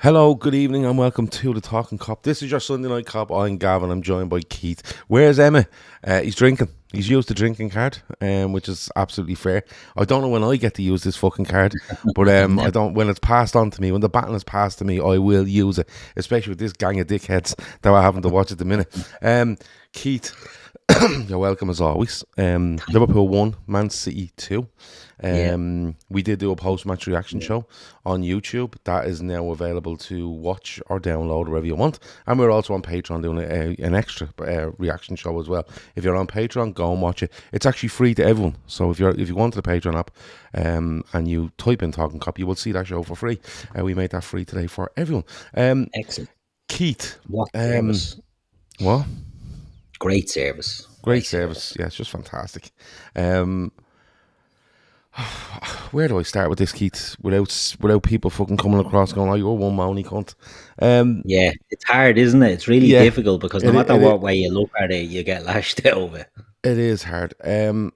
Hello, good evening, and welcome to the Talkin Kop. This is your Sunday night cop. I'm Gav, and I'm joined by Keith. Where's Emma? He's drinking. He's used the drinking card, which is absolutely fair. I don't know when I get to use this fucking card, but I Never. don't. When it's passed on to me, when the baton is passed to me, I will use it. Especially with this gang of dickheads that I haven't to watch at the minute. Keith, you're welcome as always. Liverpool 1, Man City 2. Yeah. We did do a post-match reaction Yeah. show on YouTube. That is now available to watch or download wherever you want. And we're also on Patreon doing an extra reaction show as well. If you're on Patreon, go and watch it. It's actually free to everyone. So if you go onto the Patreon app and you type in Talkin Kop, you will see that show for free. We made that free today for everyone. Excellent. Keith, What service? what? Great service. Great service. Yeah, it's just fantastic. Where do I start with this, Keith? Without people fucking coming across going, "Oh, you're one moany cunt." Yeah, it's hard, isn't it? It's really Yeah, difficult because no matter what way you look at it, you get lashed over. it is hard. I'm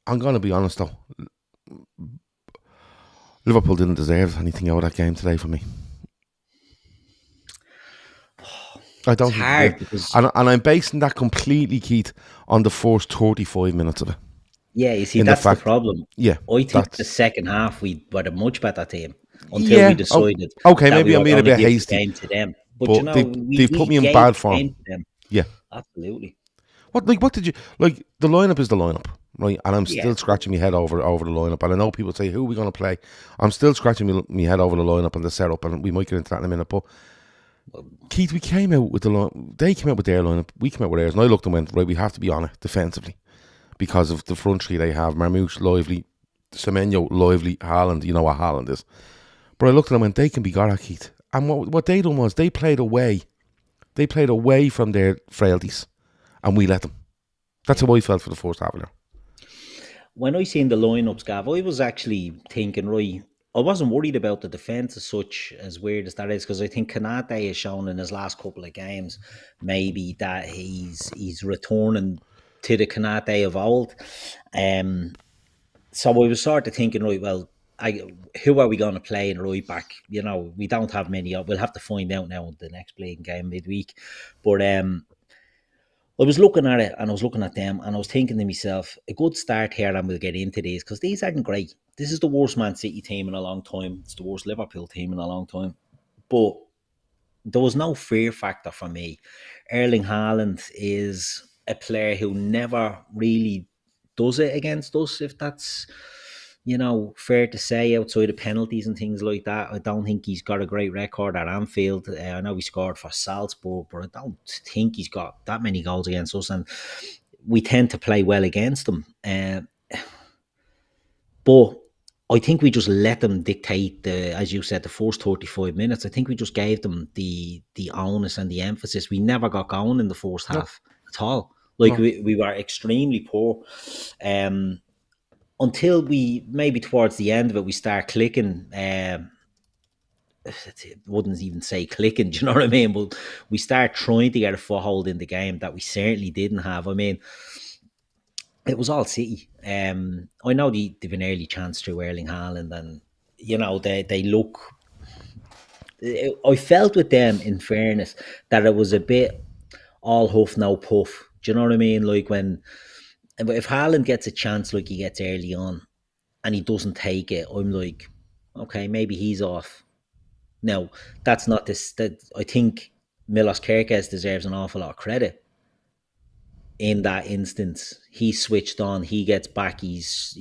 gonna be honest though. Liverpool didn't deserve anything out of that game today for me. I don't It's think they did, hard because, and I'm basing that completely, Keith, on the first 35 minutes of it. yeah, you see, In the that's the fact, problem. yeah, I think the that's second half we were a much better team until we yeah. Oh, decided okay, that we maybe I'm were being a going to bit give the hasty, game to them. But but they've put we me in gave bad the form. game to them. Yeah. Absolutely. What did you like? The lineup is the lineup, right? And I'm Yeah. still scratching my head over the lineup. And I know people say, "Who are we going to play?" I'm still scratching my head over the lineup and the setup, and we might get into that in a minute. But Keith, we came out with the line. They came out with their lineup. We came out with theirs, and I looked and went, "Right, we have to be on it defensively because of the front three they have: Marmouche, Lively, Semenyo, Lively, Haaland. You know what Haaland is." But I looked at them and went, "They can be got at, Keith." And what they done was they played away. They played away from their frailties, and we let them. That's Yeah. how I felt for the first half an hour. When I seen the lineups, Gav, I was actually thinking, right, I wasn't worried about the defence as such, as weird as that is, because I think Kanate has shown in his last couple of games maybe that he's returning to the Kanate of old. Um, so I was sort of thinking, right, well, who are we going to play in right back? We don't have many. We'll have to find out now in the next playing game midweek. But I was looking at it and I was looking at them and I was thinking to myself, a good start here and we'll get into these because these aren't great. This is the worst Man City team in a long time. It's the worst Liverpool team in a long time. But there was no fear factor for me. Erling Haaland is a player who never really does it against us, if that's fair to say, outside of penalties and things like that. I don't think he's got a great record at Anfield. I know he scored for Salzburg, but I don't think he's got that many goals against us. And we tend to play well against them. But I think we just let them dictate as you said, the first 35 minutes. I think we just gave them the onus and the emphasis. We never got going in the first No, half at all. Like no. we were extremely poor. Until we maybe towards the end of it we start clicking. Wouldn't even say clicking, do you know what I mean? But we start trying to get a foothold in the game that we certainly didn't have. I mean, it was all City. I know they've an early chance through Erling Haaland, and they look. I felt with them, in fairness, that it was a bit all huff no puff. Do you know what I mean? Like if Haaland gets a chance like he gets early on, and he doesn't take it, I'm like, okay, maybe he's off. Now, that's not this. That I think Milos Kerkez deserves an awful lot of credit in that instance. He switched on. He gets back. He's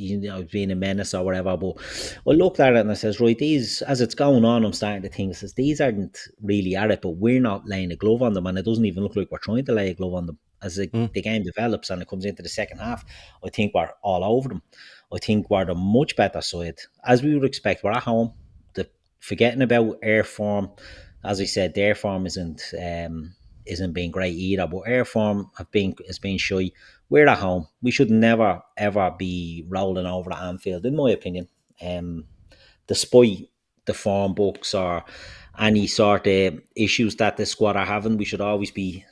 being a menace or whatever. But I looked at it and I says, right, these as it's going on, I'm starting to think, says these aren't really at it, but we're not laying a glove on them, and it doesn't even look like we're trying to lay a glove on them. As Mm. the game develops and it comes into the second half, I think we're all over them. I think we're the much better side, as we would expect. We're at home. Forgetting about air form, as I said, their form isn't being great either. But air form has been shy. We're at home. We should never ever be rolling over at Anfield, in my opinion. Um, Despite the form books or any sort of issues that the squad are having, we should always be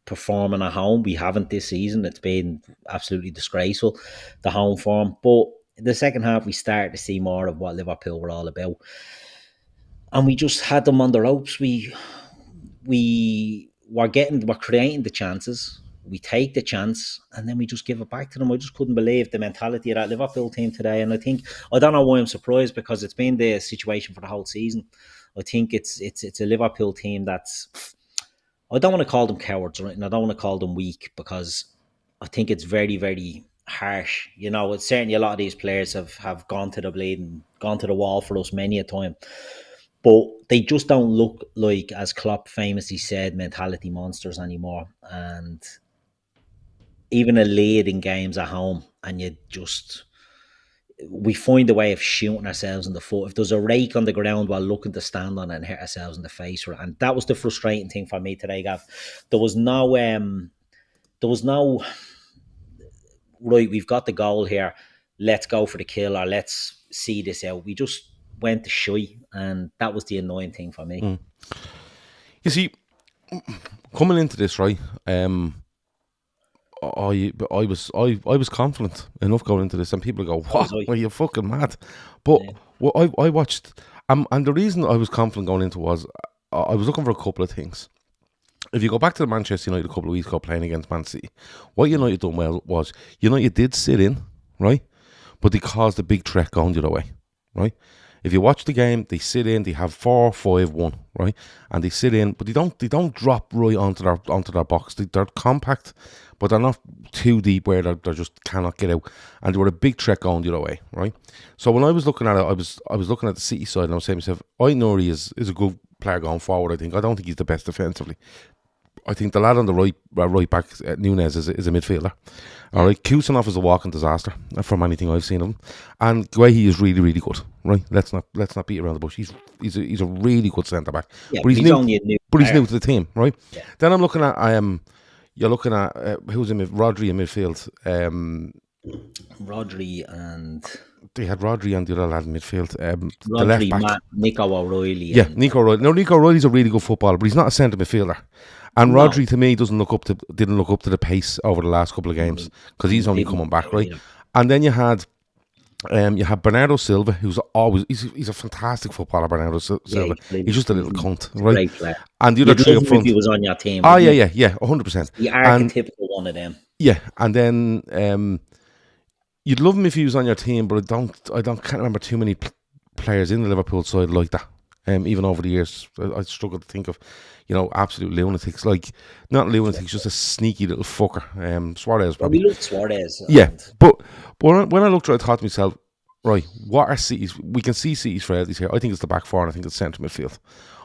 performing at home. We haven't this season. It's been absolutely disgraceful, the home form. But the second half, we started to see more of what Liverpool were all about. and we just had them on the ropes. We're creating the chances. We take the chance and then we just give it back to them. I just couldn't believe the mentality of that Liverpool team today. And I don't know why I'm surprised, because it's been the situation for the whole season. I think it's a Liverpool team that's, I don't want to call them cowards, right? And I don't want to call them weak, because I think it's very, very harsh. It's certainly a lot of these players have gone to the blade and gone to the wall for us many a time. But they just don't look like, as Klopp famously said, mentality monsters anymore. And even a lead in games at home, and we find a way of shooting ourselves in the foot. If there's a rake on the ground, while looking to stand on it and hit ourselves in the face. And that was the frustrating thing for me today, Gav. There was no, right, we've got the goal here, let's go for the kill, or let's see this out. We just went to shy, and that was the annoying thing for me. You see, coming into this, right, I was confident enough going into this, and people go, "What? Are you fucking mad?" But what I watched, and the reason I was confident going into was I was looking for a couple of things. If you go back to the Manchester United a couple of weeks ago playing against Man City, what United done well was United did sit in, right, but they caused a big threat going the other way, right. If you watch the game, they sit in, they have 4-5-1, right? And they sit in, but they don't drop right onto their box. They're compact, but they're not too deep where they just cannot get out. And they were a big threat going the other way, right? So when I was looking at it, I was looking at the City side, and I was saying to myself, I know he is a good player going forward. I don't think he's the best defensively. I think the lad on the right back, Nunez, is a midfielder. All right, Kusanov is a walking disaster from anything I've seen of him, and Guehi is really, really good. Right, let's not beat around the bush. He's a really good centre back, but he's new. But he's new to the team, right? Yeah. Then I'm looking at you're looking at who's in Rodri in midfield. Rodri and they had Rodri and the other lad in midfield. Rodri, the left back, Nico O'Reilly. Yeah, Nico O'Reilly. No, Nico O'Reilly's a really good footballer, but he's not a centre midfielder. And Rodri, to me, didn't look up to the pace over the last couple of games, because he's only coming back, right? Yeah. And then you had Bernardo Silva, who's always he's a fantastic footballer. Bernardo Silva, he's just a little cunt, right? Great player. And the other three up front, if he was on your team. Oh yeah, 100%. The archetypical one of them. Yeah, and then you'd love him if he was on your team, but I can't remember too many players in the Liverpool side like that. Even over the years, I struggle to think of, absolute lunatics. Like, not lunatics, just a sneaky little fucker. Suarez, probably. We looked Suarez. Yeah, but when I looked at it, I thought to myself, right, what are City's? We can see City's frailties here. I think it's the back four, and I think it's centre midfield.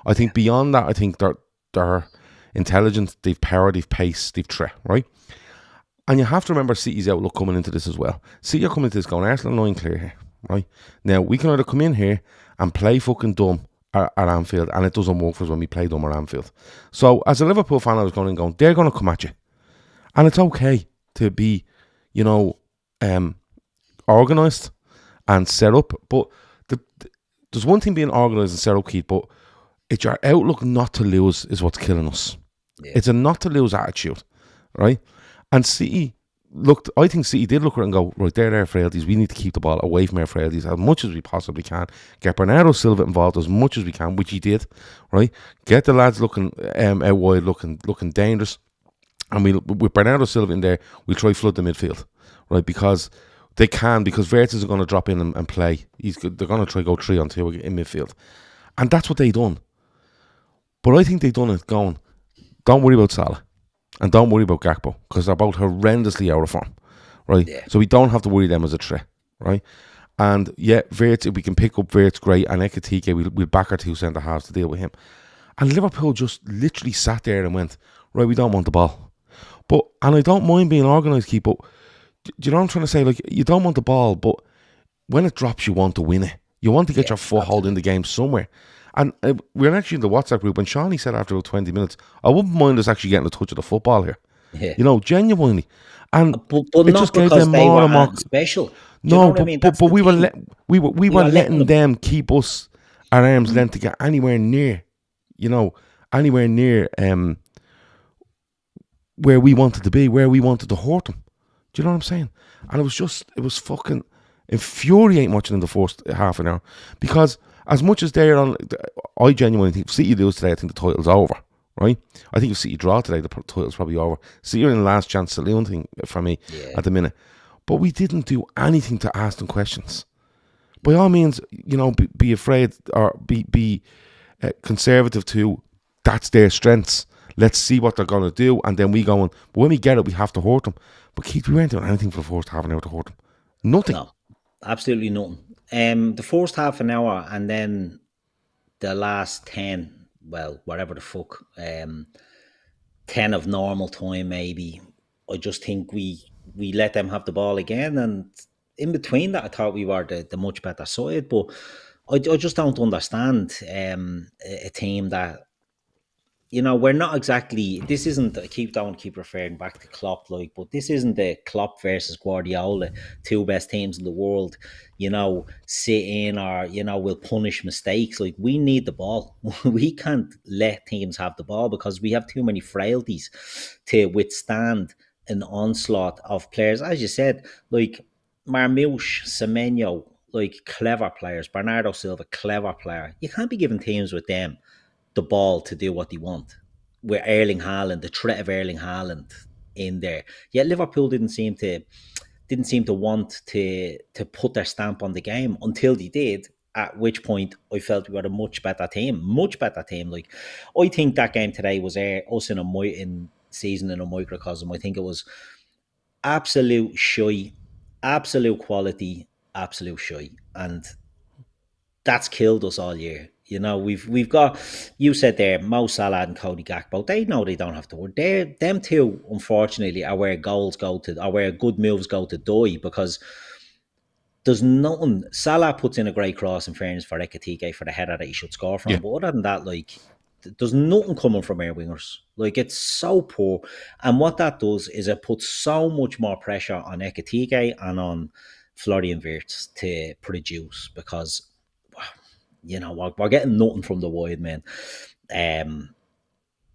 I think beyond that, I think they're intelligent, they've power, they've pace, they've threat, right? And you have to remember City's outlook coming into this as well. City are coming into this going, Arsenal 9 clear here, right? Now, we can either come in here and play fucking dumb at Anfield, and it doesn't work for us when we play them at Anfield. So as a Liverpool fan, I was going, they're going to come at you, and it's okay to be, organised and set up. But there's one thing being organised and set up, Keith, but it's your outlook not to lose is what's killing us. Yeah. It's a not to lose attitude, right? And I think City did look at it and go, right, they're their frailties. We need to keep the ball away from our frailties as much as we possibly can. Get Bernardo Silva involved as much as we can, which he did, right? Get the lads looking out wide, looking dangerous. And with Bernardo Silva in there, we'll try flood the midfield, right? Because they can, because Vertes are going to drop in and play. They're going to try go 3-on-2 in midfield. And that's what they done. But I think they done it going, don't worry about Salah. And don't worry about Gakpo, because they're both horrendously out of form, right? Yeah. So we don't have to worry them as a threat, right? And yeah, Verts, if we can pick up Verts, great. And Ekitike, we'll back our two centre halves to deal with him. And Liverpool just literally sat there and went, right, we don't want the ball. And I don't mind being organised, Keith, but do you know what I'm trying to say? Like, you don't want the ball, but when it drops, you want to win it. You want to get your foothold in the game somewhere. And we're actually in the WhatsApp group, and Shawnee said after about 20 minutes, I wouldn't mind us actually getting a touch of the football here. Yeah. Genuinely. And but it just gave them more and more special. No, but we were letting them keep us our arms length to get anywhere near, where we wanted to be, where we wanted to hurt them. Do you know what I'm saying? And it was fucking infuriating watching in the first half an hour, because as much as they're on, I genuinely think if City lose today, I think the title's over, right? I think if City draw today, the title's probably over. City are in the last chance saloon thing for me at the minute. But we didn't do anything to ask them questions. By all means, be afraid or be conservative to, that's their strengths. Let's see what they're going to do. And then we go on. But when we get it, we have to hurt them. But Keith, we weren't doing anything for the first half an hour to hurt them. Nothing. No, absolutely nothing. The first half an hour and then the last 10, well, whatever the fuck, 10 of normal time maybe. I just think we let them have the ball again. And in between that, I thought we were the much better side. But I just don't understand a team that, we're not exactly. This isn't. I keep referring back to Klopp, but this isn't the Klopp versus Guardiola, two best teams in the world. Sit in or will punish mistakes. Like, we need the ball. We can't let teams have the ball because we have too many frailties to withstand an onslaught of players. As you said, like Marmouche, Semenyo, like clever players. Bernardo Silva, clever player. You can't be giving teams with them the ball to do what they want. With Erling Haaland, the threat of Erling Haaland in there. Yet Liverpool didn't seem to want to put their stamp on the game until they did. At which point I felt we were a much better team. Like, I think that game today was us in season in a microcosm. I think it was absolute shy, absolute quality, absolute shy, and that's killed us all year. We've got, you said there, Mo Salah and Cody Gakpo. They know they don't have to work. Them two, unfortunately, are where goals go to, or where good moves go to die, because there's nothing. Salah puts in a great cross, in fairness, for Ekitike for the header that he should score from. Yeah. But other than that, like, there's nothing coming from our wingers. Like, it's so poor. And what that does is it puts so much more pressure on Ekitike and on Florian Wirtz to produce, because we're getting nothing from the wide, man.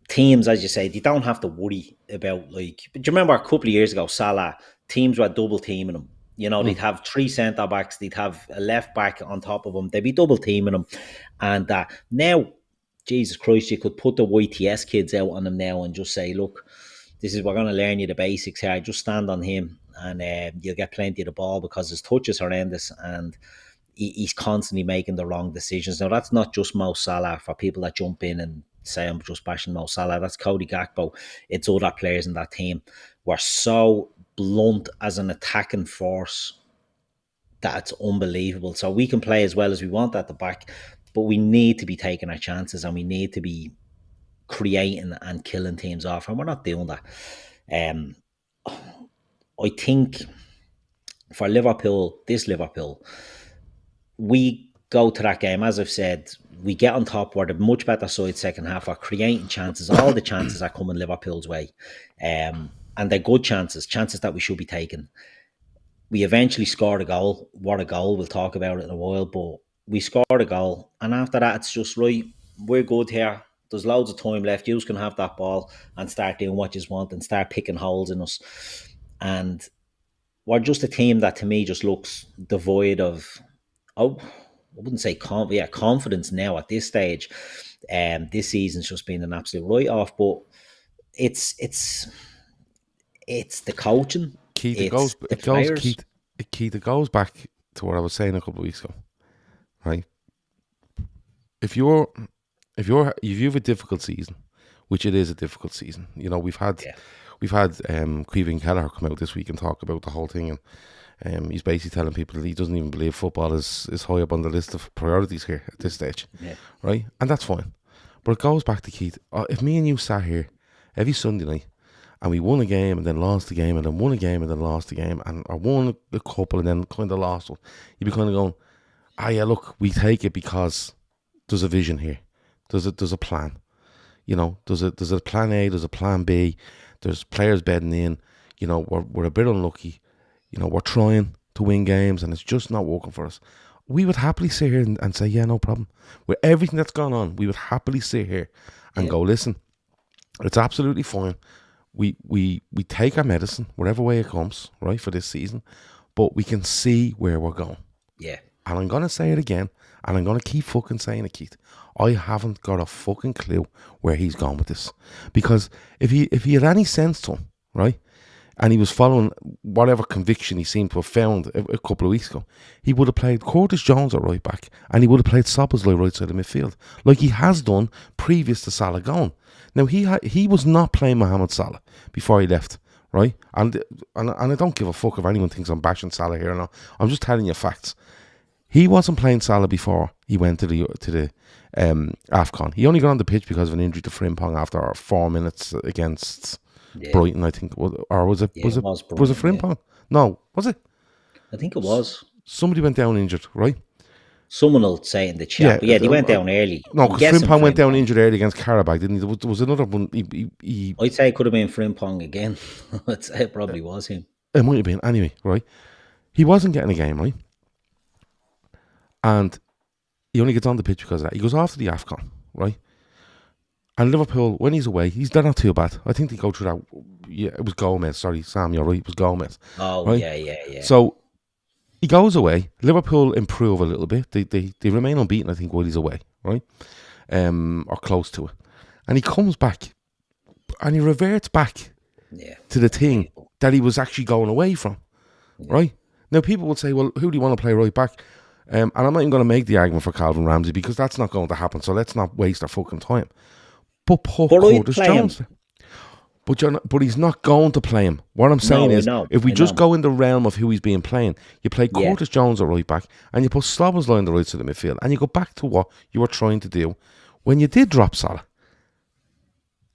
Teams, as you say, they don't have to worry about, like, do you remember a couple of years ago, Salah, teams were double teaming him. They'd have three centre backs, they'd have a left back on top of them, they'd be double teaming him. And now, Jesus Christ, you could put the YTS kids out on him now and just say, look, we're going to learn you the basics here. Just stand on him and you'll get plenty of the ball, because his touch is horrendous and he's constantly making the wrong decisions. Now, that's not just Mo Salah, for people that jump in and say I'm just bashing Mo Salah. That's Cody Gakpo. It's other players in that team. We're so blunt as an attacking force that it's unbelievable. So we can play as well as we want at the back, but we need to be taking our chances and we need to be creating and killing teams off, and we're not doing that. I think for Liverpool, we go to that game, as I've said, we get on top, we're the much better side second half, we're creating chances, all the chances are coming Liverpool's way, and they're good chances that we should be taking. We eventually scored a goal. What a goal, we'll talk about it in a while, but we scored a goal, and after that it's just, right, we're good here, there's loads of time left, you can have that ball and start doing what you want and start picking holes in us. And we're just a team that to me just looks devoid of, I wouldn't say confidence now at this stage. This season's just been an absolute write-off, but it's the coaching. Keith, it goes back to what I was saying a couple of weeks ago, right? If you have a difficult season, which it is a difficult season, we've had Kevin Kelleher come out this week and talk about the whole thing, and he's basically telling people that he doesn't even believe football is high up on the list of priorities here at this stage, right? And that's fine, but it goes back to Keith. If me and you sat here every Sunday night and we won a game and then lost the game and then won a game and then lost the game, and or won a couple and then kind of lost one, you'd be kind of going, yeah, look, we take it because there's a vision here, there's a plan, there's a plan A, there's a plan B, there's players bedding in, we're a bit unlucky, we're trying to win games and it's just not working for us. We would happily sit here and say, yeah, no problem. With everything that's gone on, we would happily sit here and go, listen, it's absolutely fine. We take our medicine, whatever way it comes, right, for this season, but we can see where we're going. Yeah. and I'm going to say it again, and I'm going to keep fucking saying it, Keith. I haven't got a fucking clue where he's gone with this. Because if he had any sense to him, right, and he was following whatever conviction he seemed to have found a couple of weeks ago, he would have played Curtis Jones at right back, and he would have played Szoboszlai right side of midfield, like he has done previous to Salah going. Now, he was not playing Mohamed Salah before he left, right? And I don't give a fuck if anyone thinks I'm bashing Salah here or not. I'm just telling you facts. He wasn't playing Salah before he went to the AFCON. He only got on the pitch because of an injury to Frimpong after 4 minutes against Brighton, I think. Or was it Frimpong? Yeah. No, was it? I think it was. Somebody went down injured, right? Someone will say in the chat, but they went down early. No, because Frimpong went down injured early against Karabakh, didn't he? There was another one. I'd say it could have been Frimpong again. I'd say it probably was him. It might have been. Anyway, right? He wasn't getting a game, right? And he only gets on the pitch because of that. He goes after the AFCON, right? And Liverpool, when he's away, they're not too bad. I think they go through that. Yeah, it was Gomez. Sorry, Sam, you're right. It was Gomez. Oh, right? Yeah. So he goes away. Liverpool improve a little bit. They remain unbeaten, I think, while he's away, right? Or close to it. And he comes back and he reverts back to the thing that he was actually going away from, right? Now, people would say, well, who do you want to play right back? And I'm not even going to make the argument for Calvin Ramsey because that's not going to happen. So let's not waste our fucking time. But put Curtis Jones. But he's not going to play him. What I'm saying is, if we just go in the realm of who he's being playing, you play Curtis Jones at right back, and you put Szoboszlai on the right side of the midfield, and you go back to what you were trying to do when you did drop Salah.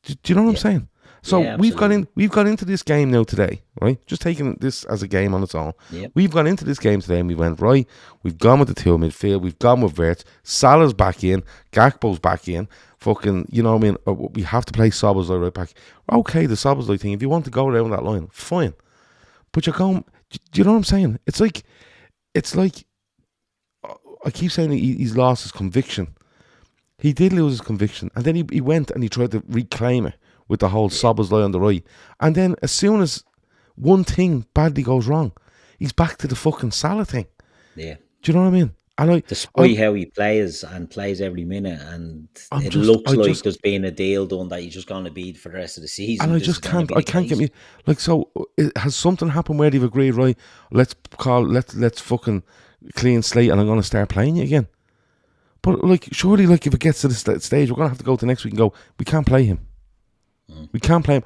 Do you know what I'm saying? So we've got into this game now today, right? Just taking this as a game on its own. Yep. We've gone into this game today and we went, right, we've gone with the two midfield, we've gone with Wirtz, Salah's back in, Gakpo's back in, fucking, you know what I mean? We have to play Szoboszlai right back. Okay, the Szoboszlai thing, if you want to go down that line, fine. But you're going, do you know what I'm saying? It's like, I keep saying he's lost his conviction. He did lose his conviction, and then he went and he tried to reclaim it with the whole Szoboszlai on the right. And then as soon as one thing badly goes wrong, he's back to the fucking Salah thing. Yeah. Do you know what I mean? And despite how he plays every minute, and looks like there's been a deal done that he's just going to be for the rest of the season. And I can't get me, like, so has something happened where they've agreed, right, let's fucking clean slate and I'm going to start playing you again? But like, surely, like, if it gets to this stage, we're going to have to go to next week and go, we can't play him. We can't play him.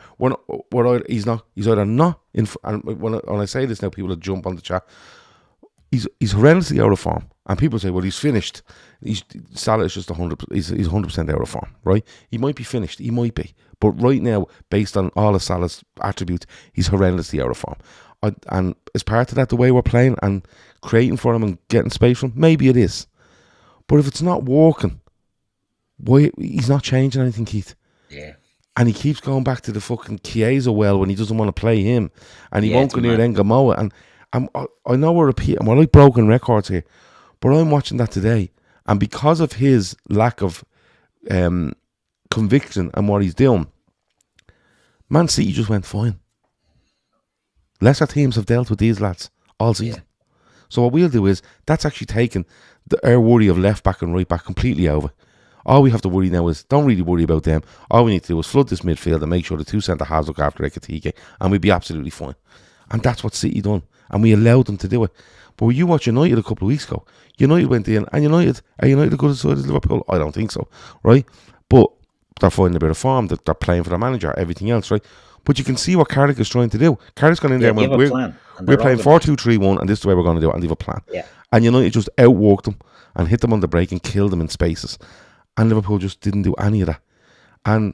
He's either not in. And when I say this now, people will jump on the chat. He's horrendously out of form, and people say, "Well, he's finished." Salah is just 100. He's 100% out of form, right? He might be finished. He might be, but right now, based on all of Salah's attributes, he's horrendously out of form. And as part of that, the way we're playing and creating for him and getting space for him, maybe it is. But if it's not working, why he's not changing anything, Keith? Yeah. And he keeps going back to the fucking Chiesa well when he doesn't want to play him. And he won't go near Engamoa. And I know we're repeating, we're like broken records here. But I'm watching that today. And because of his lack of conviction and what he's doing, Man City just went fine. Lesser teams have dealt with these lads all season. Yeah. So what we'll do is, that's actually taken our worry of left back and right back completely over. All we have to worry now is, don't really worry about them. All we need to do is flood this midfield and make sure the two centre-halves look after Ekatike, and we'd be absolutely fine. And that's what City done, and we allowed them to do it. But when you watch United a couple of weeks ago, United went in, and are United good as Liverpool? I don't think so, right? But they're finding a bit of form, they're playing for their manager, everything else, right? But you can see what Carrick is trying to do. Carrick's gone in there and went, we're playing 4-2-3-1, and this is the way we're going to do it, and they have a plan. Yeah. And United just outworked them and hit them on the break and killed them in spaces. And Liverpool just didn't do any of that. And,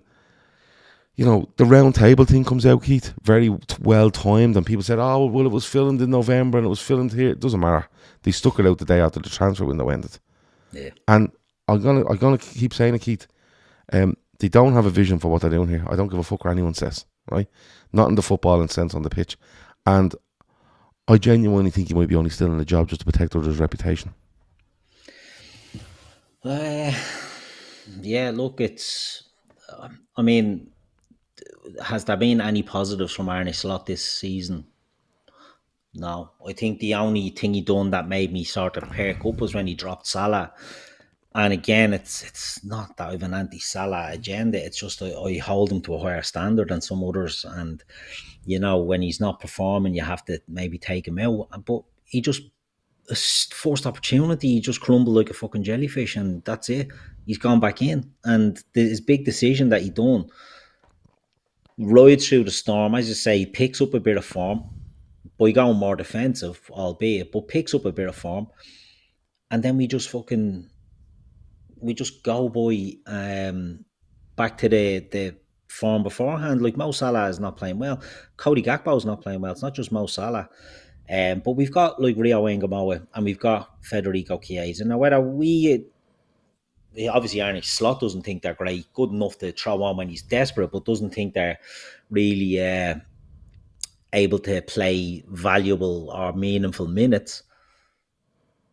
you know, the round table thing comes out, Keith, very well timed. And people said, oh, well, it was filmed in November and it was filmed here. It doesn't matter. They stuck it out the day after the transfer window ended. Yeah. And I'm gonna keep saying it, Keith. They don't have a vision for what they're doing here. I don't give a fuck what anyone says, right? Not in the footballing sense on the pitch. And I genuinely think he might be only still in the job just to protect others' reputation. Yeah, look, it's... I mean, has there been any positives from Arne Slot this season? No, I think the only thing he done that made me sort of perk up was when he dropped Salah. And again, it's not that I have an anti-Salah agenda. It's just I hold him to a higher standard than some others. And, you know, when he's not performing, you have to maybe take him out. But he just, a first opportunity, he just crumbled like a fucking jellyfish, and that's it. He's gone back in. And his big decision that he done, rides through the storm, as you say, he picks up a bit of form by going more defensive, albeit, but picks up a bit of form. And then we just go by back to the form beforehand. Like Mo Salah is not playing well. Cody Gakpo is not playing well. It's not just Mo Salah. But we've got like Rio Engamoa and we've got Federico Chiesa. Now, whether obviously Arne Slot doesn't think they're great, good enough to throw on when he's desperate, but doesn't think they're really able to play valuable or meaningful minutes.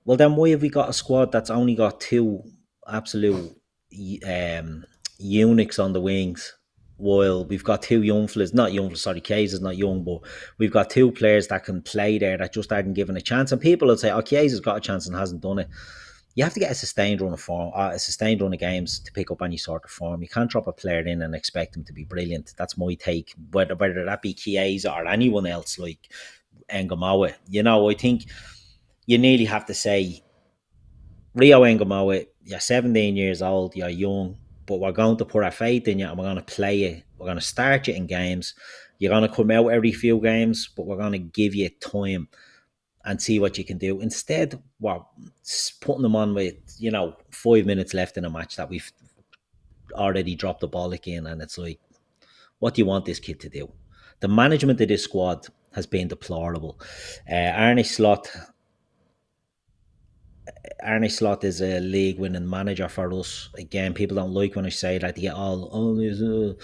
Well, then why have we got a squad that's only got two absolute eunuchs on the wings, while we've got two young fellas, Kiesa's not young, but we've got two players that can play there that just aren't given a chance. And people will say, oh, Kiesa's got a chance and hasn't done it. You have to get a sustained run of form, a sustained run of games to pick up any sort of form. You can't drop a player in and expect him to be brilliant. That's my take, whether that be Chiesa or anyone else like Engamoa. You know, I think you nearly have to say, Rio Engamoa, you're 17 years old, you're young, but we're going to put our faith in you and we're going to play you. We're going to start you in games. You're going to come out every few games, but we're going to give you time and see what you can do. Instead, we're putting them on with, 5 minutes left in a match that we've already dropped the ball again, and it's like, what do you want this kid to do? The management of this squad has been deplorable. Arne Slot is a league-winning manager for us. Again, people don't like when I say that. They get Arne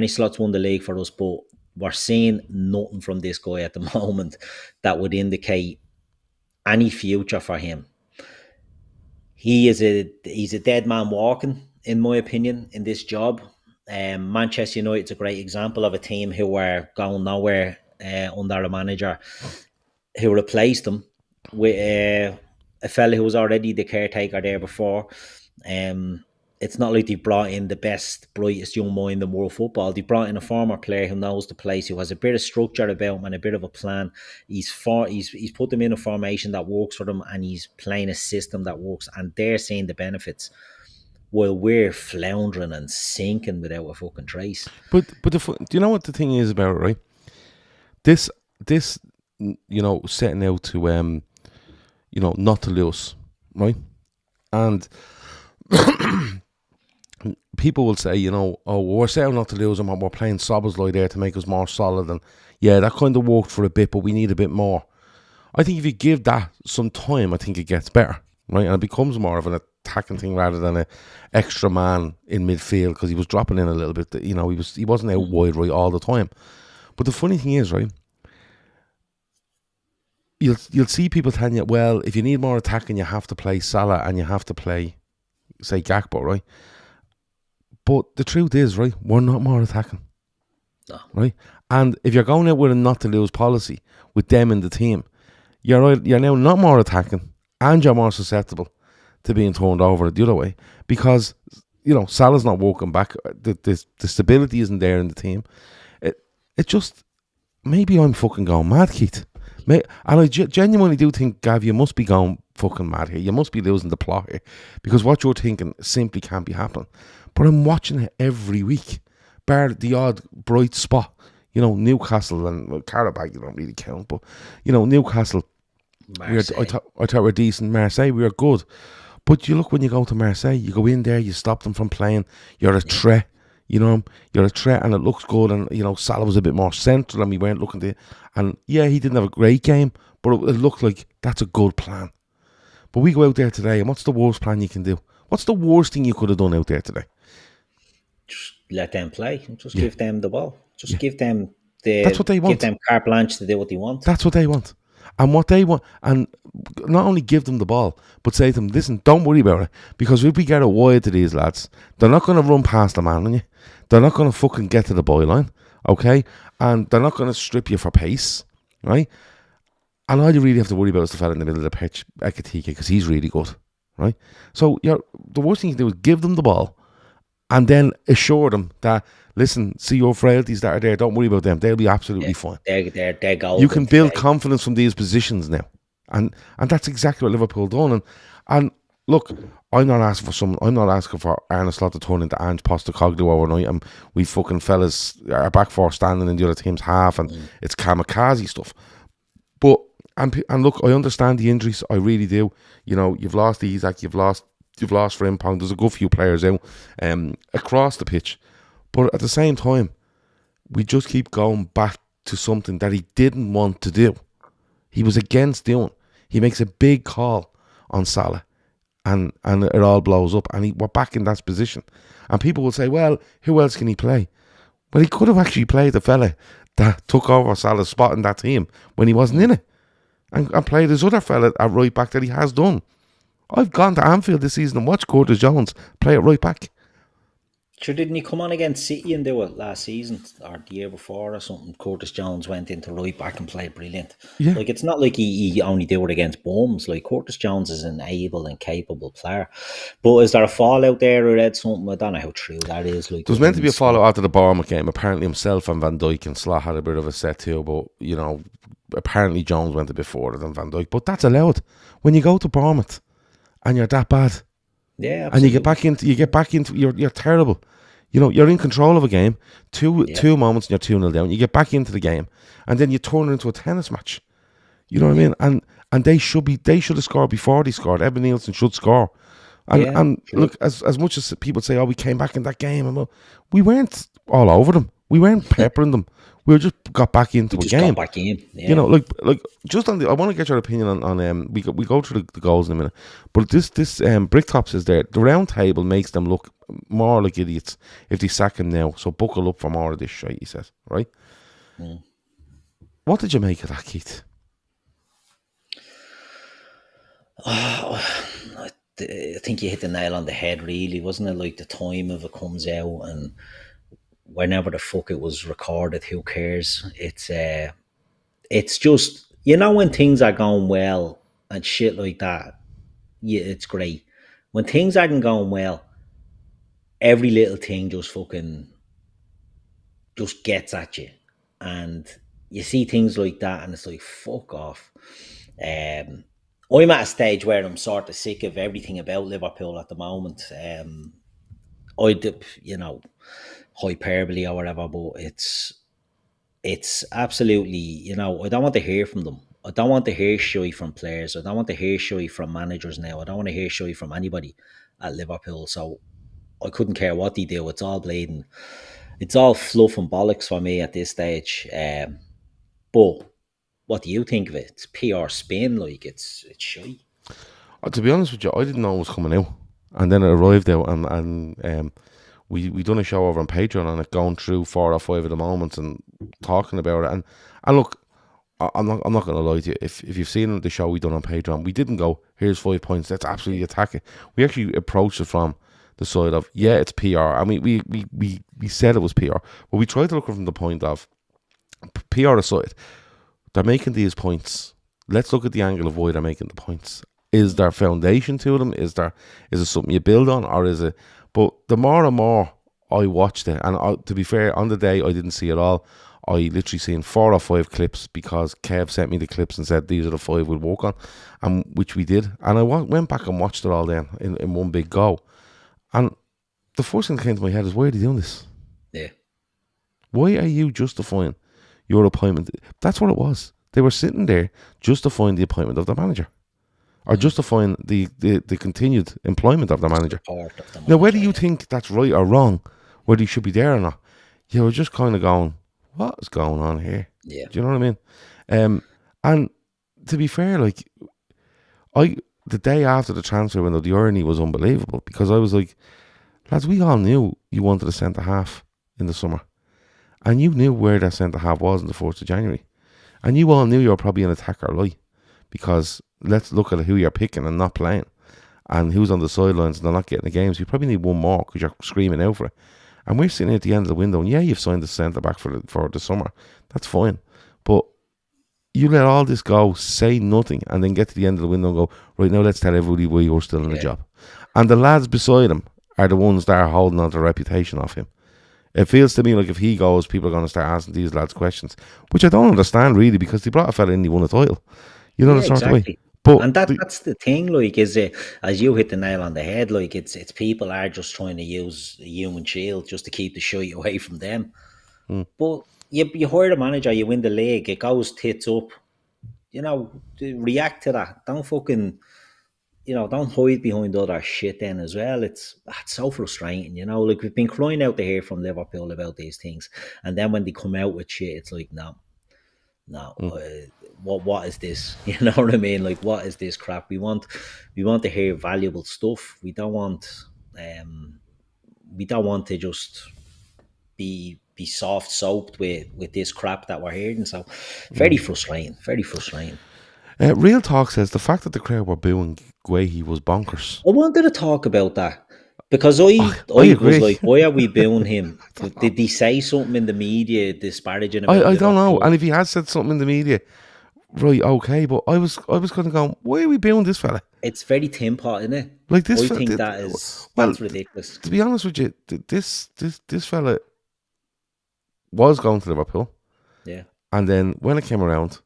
Slot's won the league for us, but we're seeing nothing from this guy at the moment that would indicate any future for him. He's a dead man walking, in my opinion, in this job. Manchester United's a great example of a team who were going nowhere under a manager who replaced him with a fella who was already the caretaker there before. It's not like they've brought in the best, brightest young mind in world football. They brought in a former player who knows the place, who has a bit of structure about him and a bit of a plan. He's put them in a formation that works for them, and he's playing a system that works, and they're seeing the benefits, while we're floundering and sinking without a fucking trace. But do you know what the thing is about it, right? This setting out to not to lose, right? And people will say, we're setting not to lose, and we're playing Szoboszlai there to make us more solid, and yeah, that kind of worked for a bit, but we need a bit more. I think if you give that some time, I think it gets better, right? And it becomes more of an attacking thing rather than an extra man in midfield, because he was dropping in a little bit. He wasn't out wide right all the time. But the funny thing is, right, you'll see people telling you, well, if you need more attacking, you have to play Salah and you have to play, say, Gakpo, right? But the truth is, right, we're not more attacking, no. Right? And if you're going out with a not to lose policy with them in the team, you're now not more attacking, and you're more susceptible to being turned over the other way, because Salah's not walking back. The stability isn't there in the team. It just, maybe I'm fucking going mad, Keith. And I genuinely do think, Gav, you must be going fucking mad here. You must be losing the plot here, because what you're thinking simply can't be happening. But I'm watching it every week, bar the odd bright spot. Newcastle and Karabakh, you don't really count, but Newcastle, I thought we were decent. Marseille, we were good. But you look, when you go to Marseille, you go in there, you stop them from playing. You're a threat. You're a threat, and it looks good. And Salah was a bit more central, and we weren't looking to. And yeah, he didn't have a great game, but it looked like that's a good plan. But we go out there today, and what's the worst plan you can do? What's the worst thing you could have done out there today? Just let them play. Just give them the ball. Just give them that's what they want. Give them carte blanche to do what they want. That's what they want. And what they want, and not only give them the ball, but say to them, listen, don't worry about it, because if we get it wide to these lads, they're not going to run past the man on you. They're not going to fucking get to the byline, okay? And they're not going to strip you for pace, right? And all you really have to worry about is the fella in the middle of the pitch, Ekatike, because he's really good, right? So the worst thing you can do is give them the ball and then assure them that, listen, see your frailties that are there, don't worry about them. They'll be absolutely fine. They're golden. You can build confidence from these positions now. And that's exactly what Liverpool done. And look, I'm not asking for Arne Slot to turn into Ange Postecoglou overnight, and we fucking fellas are back four standing in the other team's half, and it's kamikaze stuff. But and look, I understand the injuries, I really do. You know, you've lost Isak, you've lost Frimpong. There's a good few players out across the pitch, but at the same time, we just keep going back to something that he didn't want to do. He was against doing. He makes a big call on Salah, and it all blows up, and we're back in that position. And people will say, well, who else can he play? Well, he could have actually played the fella that took over Salah's spot in that team when he wasn't in it, and played his other fella at right back that he has done. I've gone to Anfield this season and watched Curtis Jones play at right back. Sure, didn't he come on against City and do it last season or the year before or something? Curtis Jones went into right back and played brilliant. Yeah. Like, it's not like he only do it against bums. Like, Curtis Jones is an able and capable player. But is there a fallout there? I read something. I don't know how true that is. Like, there was meant to be a fallout after the Bournemouth game. Apparently himself and Van Dijk and Slot had a bit of a set too, but, you know, apparently Jones went a bit further than Van Dijk. But that's allowed. When you go to Bournemouth and you're that bad, yeah, absolutely. and you get back into you're terrible. You know, you're in control of a game, two moments and you're 2-0 down. You get back into the game, and then you turn it into a tennis match. You know what I mean? And they should have scored before they scored. Evan Nielsen should score. And look, as much as people say, oh, we came back in that game, and we weren't all over them. We weren't peppering them. We just got back into a game. Got back in. Yeah. You know, like just on the. I want to get your opinion on we go through the goals in a minute, but this Bricktop says there the round table makes them look more like idiots if they sack him now. So buckle up for more of this shit, he says. Right? What did you make of that, Keith? I think you hit the nail on the head, really, wasn't it? Like, the time of it comes out, and whenever the fuck it was recorded, who cares? It's just, you know, when things are going well and shit like that, yeah, it's great. When things aren't going well, every little thing just fucking just gets at you, and you see things like that, and it's like, fuck off. I'm at a stage where I'm sort of sick of everything about Liverpool at the moment. You know, hyperbole or whatever, but it's absolutely, you know, I don't want to hear from them. I don't want to hear shy from players. I don't want to hear shy from managers now. I don't want to hear shy from anybody at Liverpool. So I couldn't care what they do. It's all bleeding. It's all fluff and bollocks for me at this stage. But what do you think of it? It's PR spin, like, it's shy. To be honest with you, I didn't know it was coming out, and then it arrived out, and we done a show over on Patreon on it, going through 4 or 5 of the moments and talking about it. And look, I'm not going to lie to you. If you've seen the show we done on Patreon, we didn't go, here's 5 points, let's absolutely attack it. We actually approached it from the side of, yeah, it's PR. I mean, we said it was PR, but we tried to look from the point of PR aside. They're making these points. Let's look at the angle of why they're making the points. Is there foundation to them? Is it something you build on, or is it? But the more and more I watched it, and to be fair, on the day I didn't see it all. I literally seen 4 or 5 clips because Kev sent me the clips and said these are the 5 we'll work on, and which we did. And I went back and watched it all then in one big go. And the first thing that came to my head is, why are they doing this? Yeah. Why are you justifying your appointment? That's what it was. They were sitting there justifying the appointment of the manager, or justifying the continued employment of the manager. Now, whether you think that's right or wrong, whether you should be there or not, you were just kind of going, what is going on here? Yeah. Do you know what I mean? And to be fair, like, the day after the transfer window, the irony was unbelievable, because I was like, lads, we all knew you wanted a centre half in the summer. And you knew where that centre half was on the 4th of January. And you all knew you were probably an attacker light, because let's look at who you're picking and not playing, and who's on the sidelines and they're not getting the games. You probably need one more because you're screaming out for it. And we're sitting at the end of the window, and yeah, you've signed the centre back for the summer. That's fine. But you let all this go, say nothing, and then get to the end of the window and go, right, now let's tell everybody why you're still in the Yeah, job. And the lads beside him are the ones that are holding on to the reputation of him. It feels to me like if he goes, people are going to start asking these lads questions, which I don't understand really, because they brought a fella in, he won a title. You know, yeah, the sort of way. exactly. But And that's the thing, like, is it, as you hit the nail on the head, like it's people are just trying to use a human shield just to keep the shite away from them. But you hire the manager, you win the league, it goes tits up. React to that. Don't fucking, don't hide behind other shit then as well. It's so frustrating, like we've been crying out to hear from Liverpool about these things. And then when they come out with shit, it's like, no, no, what is this? You know what I mean? Like, what is this crap? We want to hear valuable stuff. Um, we don't want to just be soft soaped with this crap that we're hearing. So very frustrating, very frustrating. Real Talk says the fact that the crowd were booing Guehi was bonkers. I wanted to talk about that because I I was agree. like, why are we booing him? Did he say something in the media disparaging about I don't know. Liverpool? And if he had said something in the media, right, okay, but I was kind of going, why are we booing this fella? It's very tin pot, isn't it? Like this I fella, think well, that's ridiculous. to be honest with you, this fella was going to Liverpool, Yeah, and then when it came around,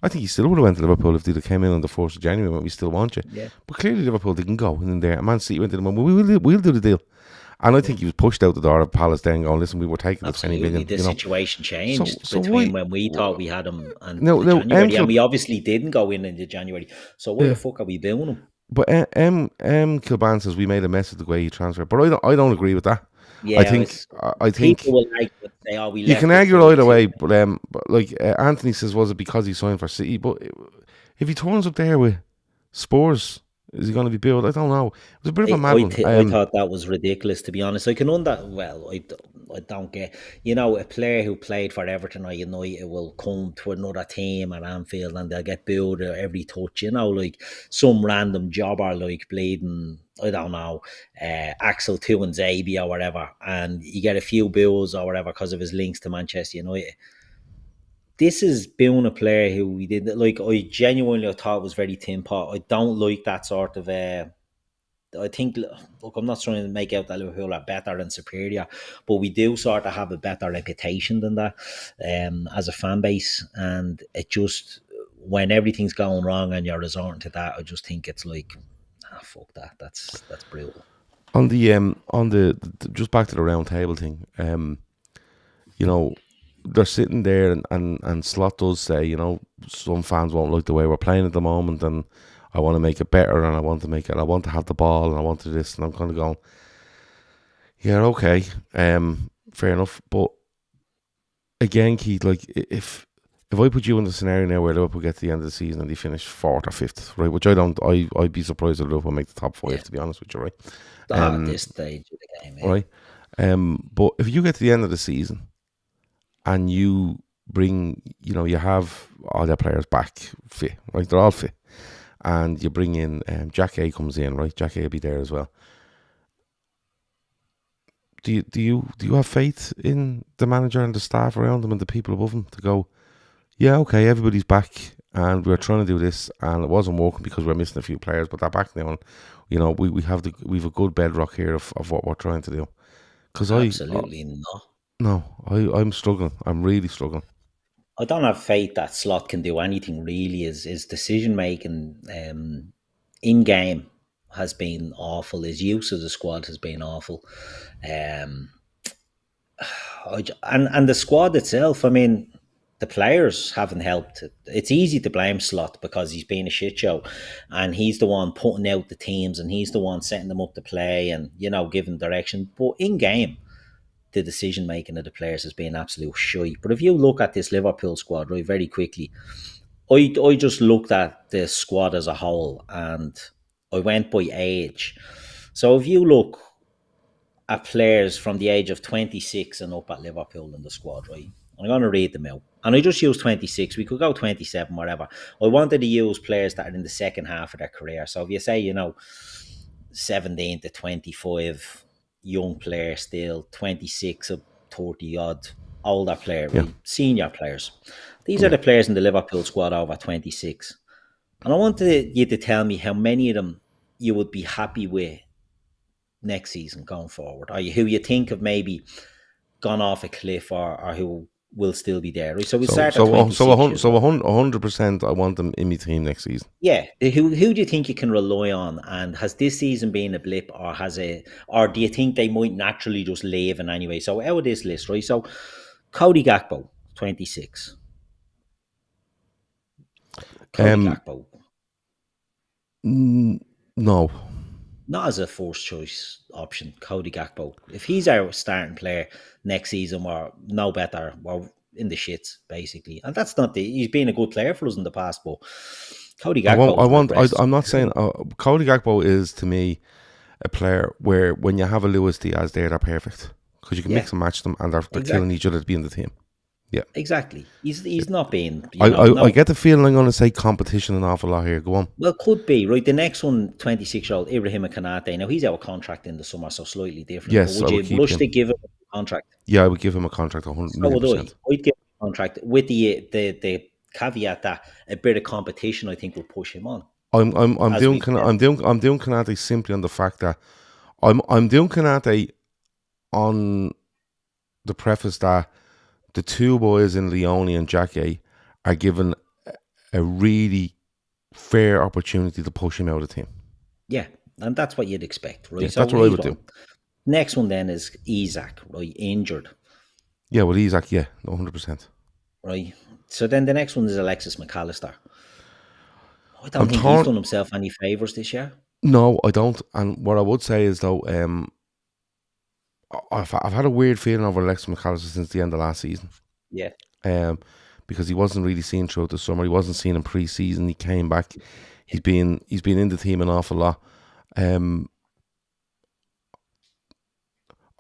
I think he still would have went to Liverpool if they'd have came in on the 1st of January when we still want you. yeah. But clearly Liverpool didn't go in there. Man City went to them, well, we'll do the deal. And I think he was pushed out the door of Palace then going, listen, we were taking the 20 Absolutely, million, the situation changed So why, between when we thought we had him and the now January, and we obviously didn't go in the January. So why the yeah. fuck are we doing him? But Kilban says we made a mess of the way he transferred, but I don't agree with that. I Yeah, think I people think will like to say, "Oh, we you can left it argue till either till." way. But like Anthony says, was it because he signed for City? But if he turns up there with Spurs, is he going to be billed? I don't know. It was a bit of a mad one. I thought that was ridiculous, to be honest. I can well, I don't get, a player who played for Everton or United will come to another team at Anfield and they'll get booed at every touch, like some random jobber like bleeding, I don't know, Axel Tuanzebe or whatever, and you get a few boos or whatever because of his links to Manchester United. This is being a player who we did like. I genuinely thought was very tin pot. I don't like that sort of. I think, look, I'm not trying to make out that Liverpool are better and superior, but we do sort of have a better reputation than that as a fan base. And it just, when everything's going wrong and you're resorting to that, I just think it's like, fuck that. That's brutal. On the just back to the round table thing. They're sitting there and Slot does say, some fans won't like the way we're playing at the moment, and I want to make it better, and I want to have the ball, and I want to this, and I'm kind of going, yeah, okay, fair enough. But again, Keith, like if I put you in the scenario now where Liverpool get to the end of the season and they finish 4th or 5th, right? Which I'd be surprised if Liverpool make the top 5, Yeah. to be honest with you, right? At this stage of the game, yeah. Right. But if you get to the end of the season and you bring, you have all their players back fit, right? They're all fit, and you bring in Jack A comes in, right? Jack A will be there as well. Do you have faith in the manager and the staff around him and the people above him to go, yeah, okay, everybody's back and we're trying to do this and it wasn't working because we're missing a few players, but they're back now, and we have a good bedrock here of what we're trying to do. Because Absolutely not. no, I'm struggling. I'm really struggling. I don't have faith that Slot can do anything really. His decision making in game has been awful. His use of the squad has been awful. Um, and the squad itself, I mean, the players haven't helped. It's easy to blame Slot because he's been a shit show, and he's the one putting out the teams, and he's the one setting them up to play, and giving direction. But in game, the decision making of the players has been absolute shite. But if you look at this Liverpool squad, right, very quickly, I just looked at the squad as a whole, and I went by age. So if you look at players from the age of 26 and up at Liverpool in the squad, right? I'm going to read them out. And I just used 26. We could go 27, whatever. I wanted to use players that are in the second half of their career. So if you say, 17 to 25, young player still, 26 of 30 odd, older player, Yeah. right? Senior players. These Yeah. are the players in the Liverpool squad over 26. And I wanted you to tell me how many of them you would be happy with next season going forward, or who you think have maybe gone off a cliff, or who will still be there. Right? So we start at 26 years old. 100%. I want them in my team next season. Yeah, who do you think you can rely on? And has this season been a blip, or do you think they might naturally just leave in anyway? So out of this list, right? So Cody Gakpo, 26. Cody Um, Gakpo, no. not as a first choice option. Cody Gakpo, if he's our starting player next season, we're no better. We're in the shits basically, and that's not he's been a good player for us in the past, but Cody Gakpo regressed. I'm not saying Cody Gakpo is to me a player where when you have a Luis Diaz there, they're perfect because you can mix and match them, and they're killing each other to be in the team. Yeah, exactly. He's not being. I get the feeling I'm going to say competition an awful lot here. Go on. Well, could be right. The next one, 26-year-old Ibrahim Kanate. Now he's out of contract in the summer, so slightly different. Yes, but would you rush to give him a contract? Yeah, I would give him a contract. 100%. So would I. I'd give him a contract with the caveat that a bit of competition, I think, will push him on. I'm doing Kanate simply on the fact that I'm doing Kanate on the preface that the two boys in Leone and Jackie are given a really fair opportunity to push him out of the team. Yeah, and that's what you'd expect, right? Yeah, so that's what I would do. Next one then is Isaac, right? Injured. Yeah, well, Isaac, 100%. Right. So then the next one is Alexis McAllister. I don't think he's done himself any favours this year. No, I don't. And what I would say is, though, I've had a weird feeling over Alexis McAllister since the end of last season. Yeah. Because he wasn't really seen throughout the summer. He wasn't seen in pre-season. He came back. He's been in the team an awful lot. I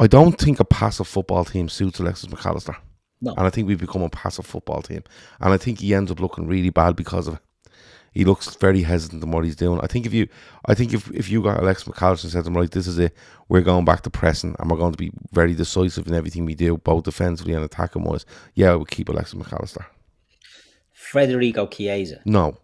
don't think a passive football team suits Alexis McAllister. No. And I think we've become a passive football team. And I think he ends up looking really bad because of it. He looks very hesitant in what he's doing. I think if you got Alexis McAllister and said to him, right, this is it, we're going back to pressing and we're going to be very decisive in everything we do, both defensively and attacking wise, I would keep Alexis McAllister. Federico Chiesa. No.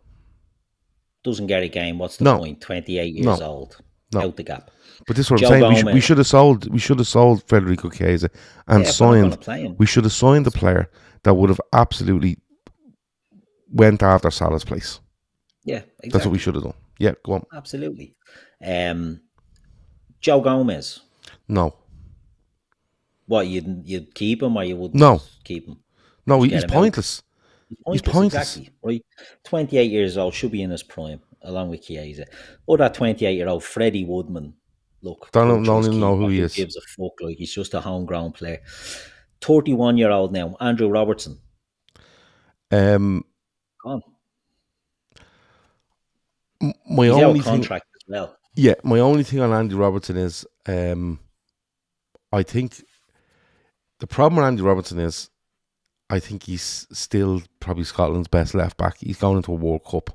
Doesn't get a game. What's the point? 28 years old. Out the gap. But this is what I'm saying. We should have sold Federico Chiesa and signed. We should have signed a player that would have absolutely went after Salah's place. Yeah, exactly. That's what we should have done. Yeah, go on. Absolutely. Joe Gomez. No. What, you'd keep him or you wouldn't keep him? No, he's pointless. He's pointless. Exactly, right? 28 years old, should be in his prime, along with Chiesa. Or that 28-year-old Freddie Woodman. Look, don't even know who he is. Gives a fuck, like he's just a homegrown player. 31-year-old now, Andrew Robertson. Gone. He's out of contract as well. Yeah, my only thing on Andy Robertson is, I think the problem with Andy Robertson is, I think he's still probably Scotland's best left back. He's going into a World Cup.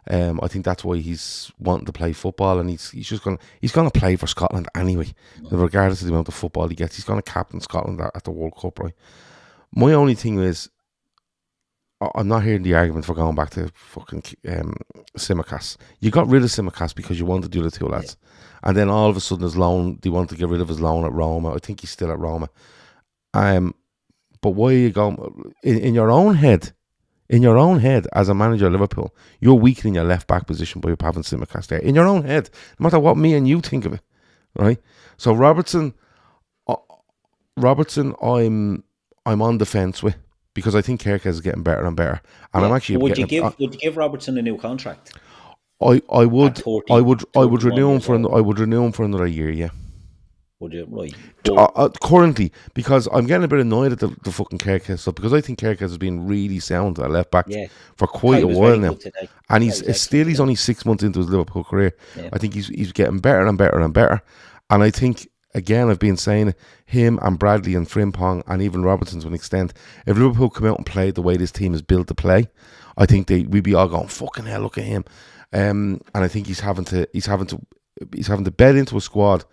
I think that's why he's wanting to play football, and he's going to play for Scotland anyway, regardless of the amount of football he gets. He's going to captain Scotland at the World Cup, right? My only thing is, I'm not hearing the argument for going back to fucking Tsimikas. You got rid of Tsimikas because you wanted to do the two lads, and then all of a sudden his loan, they want to get rid of his loan at Roma. I think he's still at Roma. But why are you going in your own head? In your own head, as a manager of Liverpool, you're weakening your left back position by having Tsimikas there. In your own head, no matter what me and you think of it, right? So Robertson, I'm on the fence with, because I think Kerkez is getting better and better, and I'm actually. Would you give Robertson a new contract? I would renew him for another year. Yeah. Would you? Right. Currently, because I'm getting a bit annoyed at the fucking Kerkez stuff, because I think Kerkez has been really sound at left back for quite a while now, and he's only 6 months into his Liverpool career. Yeah. I think he's getting better and better and better, and I think, again, I've been saying him and Bradley and Frimpong and even Robertson to an extent, if Liverpool come out and play the way this team is built to play, I think we'd be all going, fucking hell, look at him. And I think he's having to bed into a squad,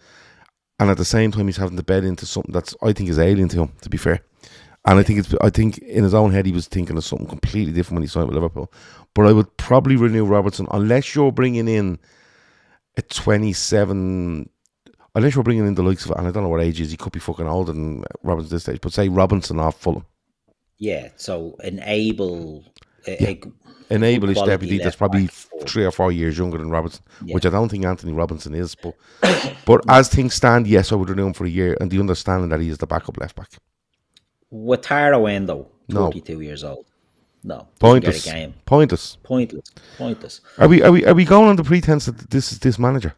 and at the same time he's having to bed into something that's, I think, is alien to him, to be fair. And I think in his own head he was thinking of something completely different when he signed with Liverpool. But I would probably renew Robertson unless you're bringing in a 27. Unless you're bringing in the likes of, and I don't know what age he is, he could be fucking older than Robinson this stage, but say Robinson off Fulham. Yeah, so an able, Yeah. a An good able-ish quality deputy that's left probably back. For, 3 or 4 years younger than Robinson, yeah, which I don't think Anthony Robinson is. But no. as things stand, yes, I would renew him for a year, and the understanding that he is the backup left back. Wataru Endo, No, 32 years old. No, doesn't get a pointless, game. pointless. Pointless. Pointless. Are we going on the pretense that this is this manager?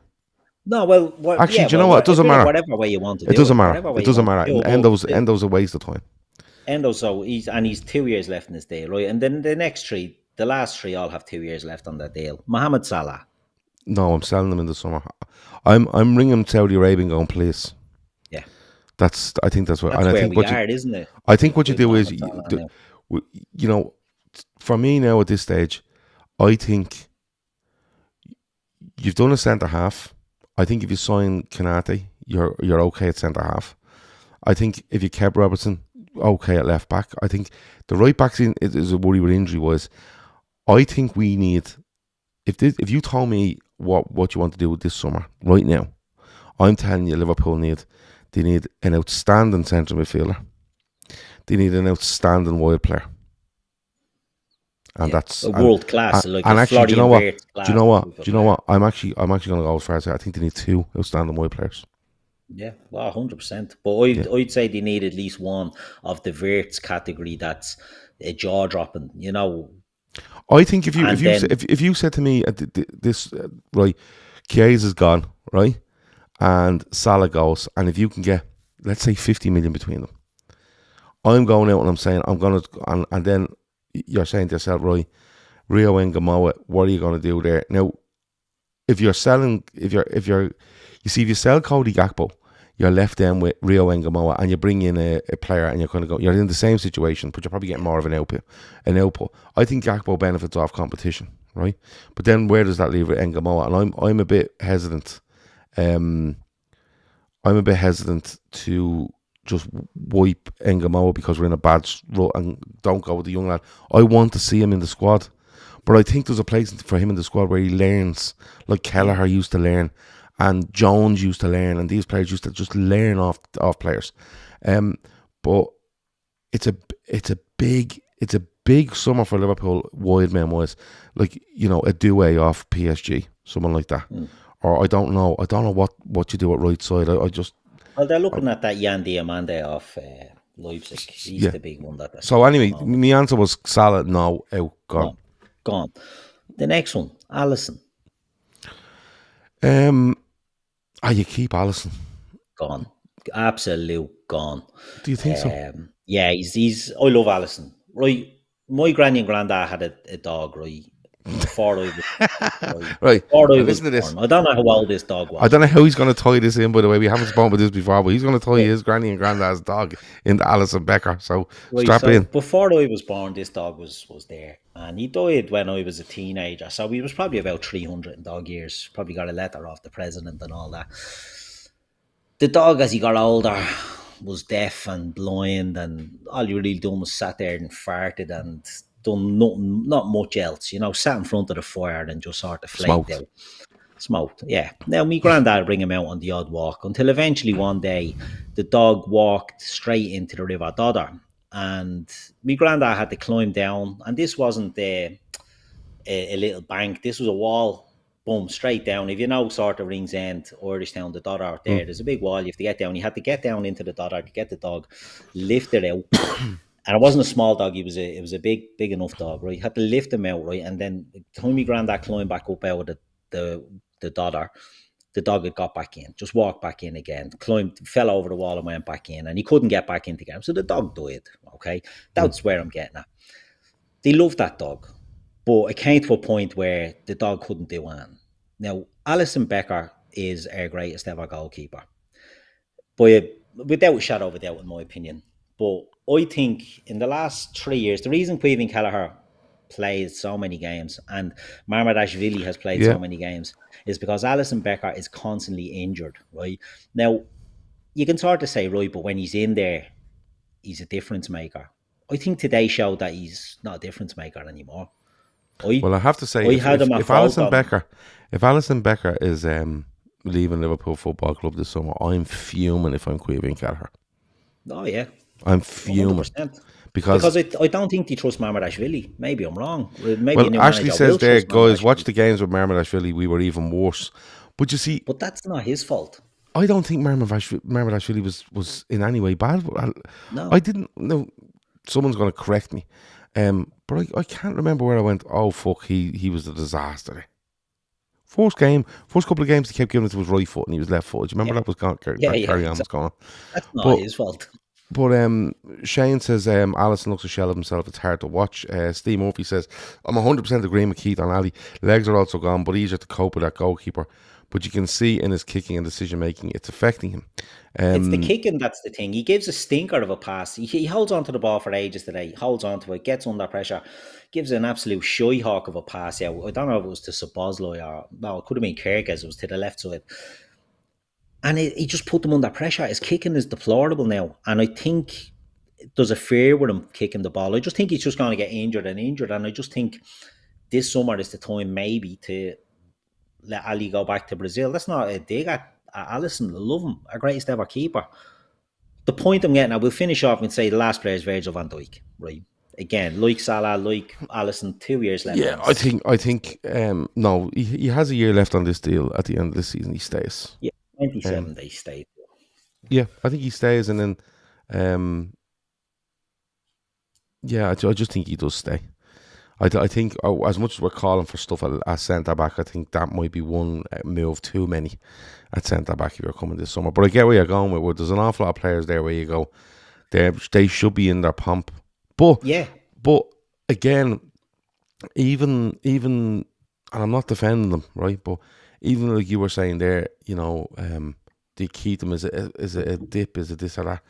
No, well, Actually, yeah, do you know what? It doesn't matter. whatever way you want to It do doesn't it, matter. whatever It way you doesn't want matter. to do it. Endo's a waste of time. Endo, so he's 2 years left in his deal, right? And then the last three all have 2 years left on that deal. Mohamed Salah. No, I'm selling them in the summer. I'm ringing Saudi Arabia and going, please. Yeah. I think that's what. That's And I where think we what are, isn't it? I think what you With do is, Mohamed Salah now. you know, for me now at this stage, I think you've done a centre half. I think if you sign Kanate, you're okay at centre half. I think if you kept Robertson, okay at left back. I think the right back is a worry with injury wise. I think we need if you told me what you want to do with this summer right now, I'm telling you Liverpool need an outstanding central midfielder. They need an outstanding wide player. And that's a world class, like and a actually, do you know Florian what? Wirtz Do you know what? class Do you know what? I'm actually going to go as far as I say I think they need 2 outstanding wide players. Yeah, well, 100%. But Yeah. I'd say they need at least one of the Wirtz category that's a jaw dropping, you know. I think if And then you said to me this right, Chiesa is gone, right, and Salah goes, and if you can get let's say 50 million between them, I'm going out and I'm saying I'm gonna and then you're saying to yourself, right, Rio and Gamoa, what are you gonna do there now? If you're selling, if you sell Cody Gakpo, you're left then with Rio and Gamoa, and you bring in a player, and you're kind of you're in the same situation, but you're probably getting more of an output. I think Gakpo benefits off competition, right? But then where does that leave with Ngamoa? And I'm a bit hesitant. I'm a bit hesitant to just wipe Ngamoa because we're in a bad rut and don't go with the young lad. I want to see him in the squad. But I think there's a place for him in the squad where he learns, like Kelleher used to learn, and Jones used to learn, and these players used to just learn off players. But it's a big summer for Liverpool wide man wise, like a Doué off PSG, someone like that, or I don't know what you do at right side. I just they're looking at that Jan Diamande off Leipzig. He's the big one that. So anyway, my answer was Salah. No, out, gone. No. Gone. The next one, Alisson. You keep Alisson. Gone. Absolute gone. Do you think so? Yeah, he's. I love Alisson. Right, my granny and granddad had a dog. Right, before I was right. Listen to this. I don't know how old this dog was. I don't know how he's going to tie this in. By the way, we haven't spoken about this before, but he's going to tie his granny and granddad's dog into Alisson Becker. So strap in. Before I was born, this dog was there, and he died when I was a teenager. So he was probably about 300 in dog years. Probably got a letter off the president and all that. The dog, as he got older, was deaf and blind, and all he really done was sat there and farted and done nothing, not much else. Sat in front of the fire and just sort of flaked out. Smoked, yeah. Now, my granddad would bring him out on the odd walk until eventually one day the dog walked straight into the River Dodder, and my granddad had to climb down. And this wasn't a little bank; this was a wall. Boom, straight down. If you know sort of Rings End, Irish Town, the Dodder out there, there's a big wall you have to get down. You had to get down into the Dodder to get the dog, lift it out. And it wasn't a small dog, it was a big enough dog, right? You had to lift him out, right? And then the time my granddad climbed back up out of the Dodder, the dog had got back in, just walked back in again, fell over the wall and went back in, and he couldn't get back into the game. So the dog died, okay? That's where I'm getting at. They loved that dog, but it came to a point where the dog couldn't do anything. Now, Alisson Becker is our greatest ever goalkeeper, but without a shadow of a doubt, in my opinion. But I think in the last 3 years, the reason Queven Kelleher plays so many games and Marmadashvili has played so many games is because Alisson Becker is constantly injured, right? Now, you can sort of say, right, but when he's in there, he's a difference maker. I think today showed that he's not a difference maker anymore. Well, I have to say, I had him at if fault Alison Becker is leaving Liverpool Football Club this summer, I'm fuming if I'm Queeving Kelleher. Oh yeah, I'm fuming 100%. because I don't think they trust Marmadashvili. Maybe I'm wrong. Maybe a well, new Ashley manager says will there, trust guys, watch Marmadashvili. the games with Marmadashvili. We were even worse. But you see, But that's not his fault. I don't think Marmadashvili was in any way bad. No. I didn't know. Someone's going to correct me. But I can't remember where I went. Oh fuck, he was a disaster. First couple of games, he kept giving it to his right foot and he was left foot. Do you remember that was carry on was going on? That's not But his fault. But Shane says Allison looks a shell of himself. It's hard to watch. Steve Murphy says, I'm 100% agreeing with Keith on Ali. Legs are also gone, but easier to cope with that goalkeeper. But you can see in his kicking and decision making, it's affecting him. It's the kicking that's the thing. He gives a stinker of a pass. He holds on to the ball for ages today. Holds on to it, gets under pressure, gives an absolute shy hawk of a pass out. I don't know if it was to Szoboszlai or no, it could have been Kirk as it was to the left side. And he just put them under pressure. His kicking is deplorable now. And I think there's a fear with him kicking the ball. I just think he's just going to get injured. And I just think this summer is the time maybe to let Ali go back to Brazil. That's not a dig at Alisson. I love him. Our greatest ever keeper. The point I'm getting at, we'll finish off and say the last player is Virgil van Dijk, right? Again, like Salah, like Alisson, 2 years left. Yeah, I think no, he has a year left on this deal. At the end of this season, he stays. Yeah, 27 they stay. Yeah, I think he stays, and then yeah, I just think he does stay. I think as much as we're calling for stuff at centre back, I think that might be one move too many at centre back if you're coming this summer. But I get where you're going with. There's an awful lot of players there where you go, they should be in their pomp. But yeah, but again, even and I'm not defending them, right? But even like you were saying there, you know, they keep them as a dip, is it this or that?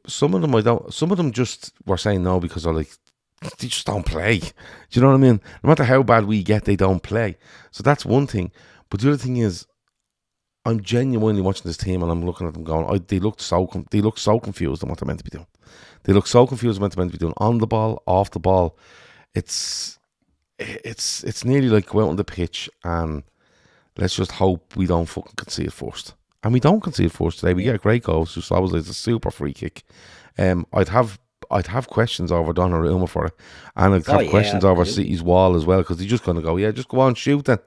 Some of them some of them just were saying no because they're like, they just don't play. Do you know what I mean? No matter how bad we get, they don't play. So that's one thing. But the other thing is, I'm genuinely watching this team and I'm looking at them going, they look so confused on what they're meant to be doing. They look so confused on what they're meant to be doing on the ball, off the ball. It's nearly like go out on the pitch and let's just hope we don't fucking concede first. And we don't concede first today. We get a great goal. So obviously it's a super free kick. I'd have questions over Donnarumma for it, and I'd have questions over City's wall as well because he's just going to go, just go on, shoot then,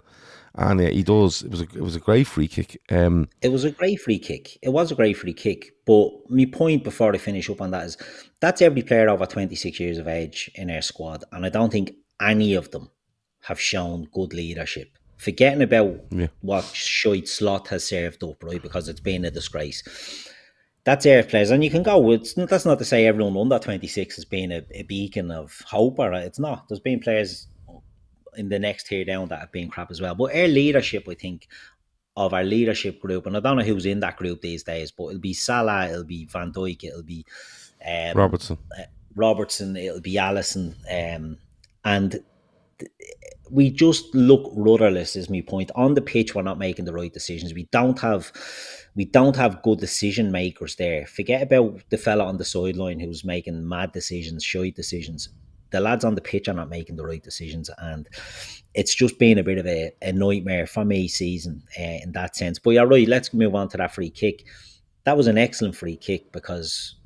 and he does. It was a great free kick. It was a great free kick. It was a great free kick. But my point before I finish up on that is that's every player over 26 years of age in our squad, and I don't think any of them have shown good leadership. Forgetting about what shite Slot has served up, right? Because it's been a disgrace. That's our players, and you can go. That's not to say everyone under 26 has been a beacon of hope, or it's not. There's been players in the next tier down that have been crap as well. But our leadership, I think, of our leadership group, and I don't know who's in that group these days, but it'll be Salah, it'll be Van Dijk, it'll be Robertson, it'll be Alisson, and we just look rudderless. Is my point. On the pitch, we're not making the right decisions. We don't have good decision makers there. Forget about the fella on the sideline who's making mad decisions, shite decisions. The lads on the pitch are not making the right decisions, and it's just been a bit of a nightmare for me season in that sense. But you're right, let's move on to that free kick. That was an excellent free kick because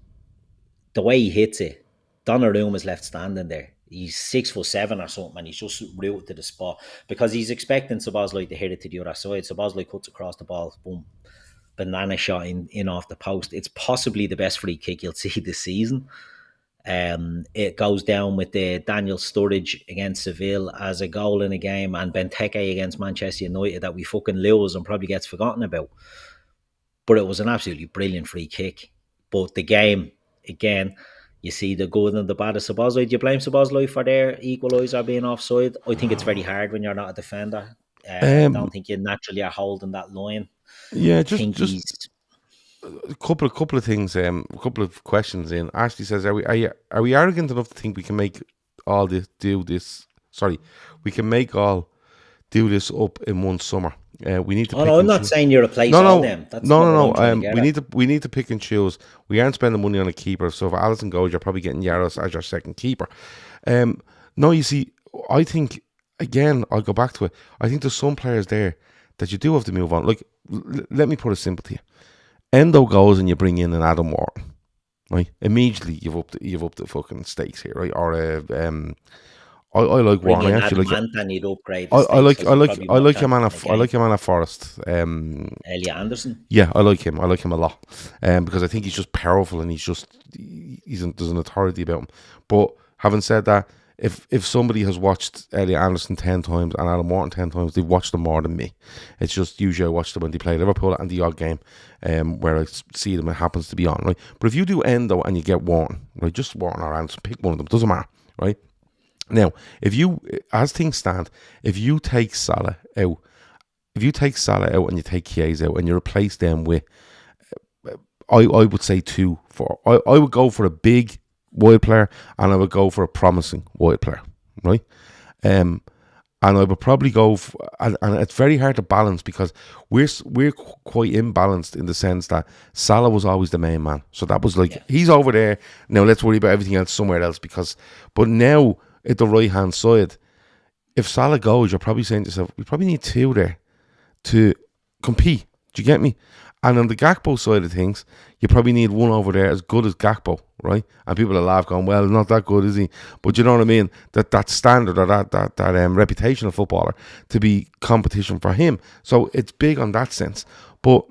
the way he hits it, Donnarumma is left standing there. He's 6'7" or something, and he's just rooted to the spot because he's expecting Szoboszlai to hit it to the other side. Szoboszlai cuts across the ball, boom, banana shot in off the post. It's possibly the best free kick you'll see this season. It goes down with the Daniel Sturridge against Seville as a goal in a game, and Benteke against Manchester United that we fucking lose and probably gets forgotten about. But it was an absolutely brilliant free kick. But the game, again, you see the good and the bad of Szoboszlai. Do you blame Szoboszlai for their equaliser being offside? I think it's very hard when you're not a defender. I don't think you naturally are holding that line. Yeah, just a couple of things. A couple of questions in. Ashley says, "Are we arrogant enough to think we can make all this? We can make all do this up in one summer. We need to Oh pick no, I'm and not choose. saying you replace No, all no, them. That's no, not no, what no. I'm trying to get at. We need to pick and choose. We aren't spending money on a keeper. So if Alisson goes, you're probably getting Yaros as your second keeper. No, you see, I think again, I'll go back to it. I think there's some players there that you do have to move on. Like, let me put it simple to you. Endo goes and you bring in an Adam Wharton, right? Immediately you've upped the fucking stakes here, right? Or I like Bring Wharton. I in actually Adam like. Ant and you'd upgrade the stakes because you'd probably I more like him chances on in the I game. like him on a Forest. Elia Anderson. Yeah, I like him. I like him a lot, because I think he's just powerful and there's an authority about him. But having said that, if somebody has watched Elliot Anderson 10 times and Adam Wharton 10 times, they've watched them more than me. It's just usually I watch them when they play Liverpool and the odd game, where I see them. It happens to be on, right? But if you do Endo and you get Wharton, right, just Wharton or Anderson, pick one of them. Doesn't matter, right? Now, if you, as things stand, if you take Salah out and you take Chiesa out and you replace them with, I would say I would go for a big wide player and I would go for a promising wide player, right? And I would probably go and it's very hard to balance because we're quite imbalanced in the sense that Salah was always the main man. So that was like, he's over there. Now let's worry about everything else somewhere else but now at the right hand side, if Salah goes, you're probably saying to yourself, we probably need two there to compete. Do you get me? And on the Gakpo side of things, you probably need one over there as good as Gakpo, right? And people will laugh going, well, not that good, is he? But you know what I mean? That standard or that reputational footballer to be competition for him. So it's big on that sense. But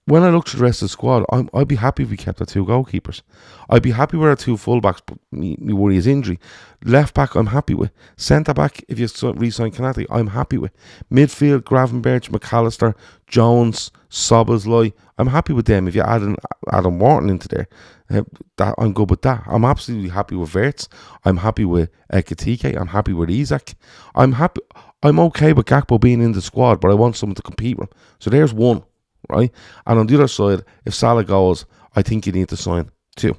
when I look to the rest of the squad, I'd be happy if we kept our two goalkeepers. I'd be happy with our two fullbacks, but me worry is injury. Left back, I'm happy with. Centre back, if you re-sign Kanate, I'm happy with. Midfield, Gravenberch, McAllister, Jones, Szoboszlai, I'm happy with them. If you add Adam Wharton into there, I'm good with that. I'm absolutely happy with Wirtz. I'm happy with Ekitike. I'm happy with Isak. I'm okay with Gakpo being in the squad, but I want someone to compete with him. So there's one. Right, and on the other side, if Salah goes, I think you need to sign two. Do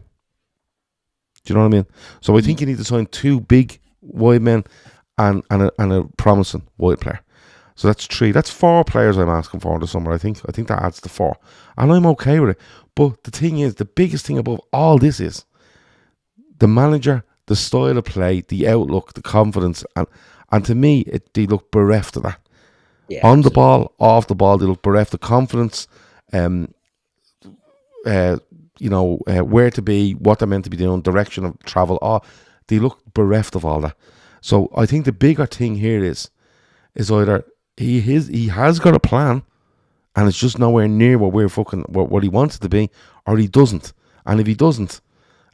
you know what I mean? So I think you need to sign two big wide men and a promising wide player. So that's three. That's four players I'm asking for in the summer. I think that adds to four, and I'm okay with it. But the thing is, the biggest thing above all this is the manager, the style of play, the outlook, the confidence, and to me, they look bereft of that. Yeah, on the ball, off the ball, they look bereft of confidence. Where to be, what they're meant to be doing, direction of travel. They look bereft of all that. So I think the bigger thing here is either he has got a plan, and it's just nowhere near what he wants it to be, or he doesn't. And if he doesn't,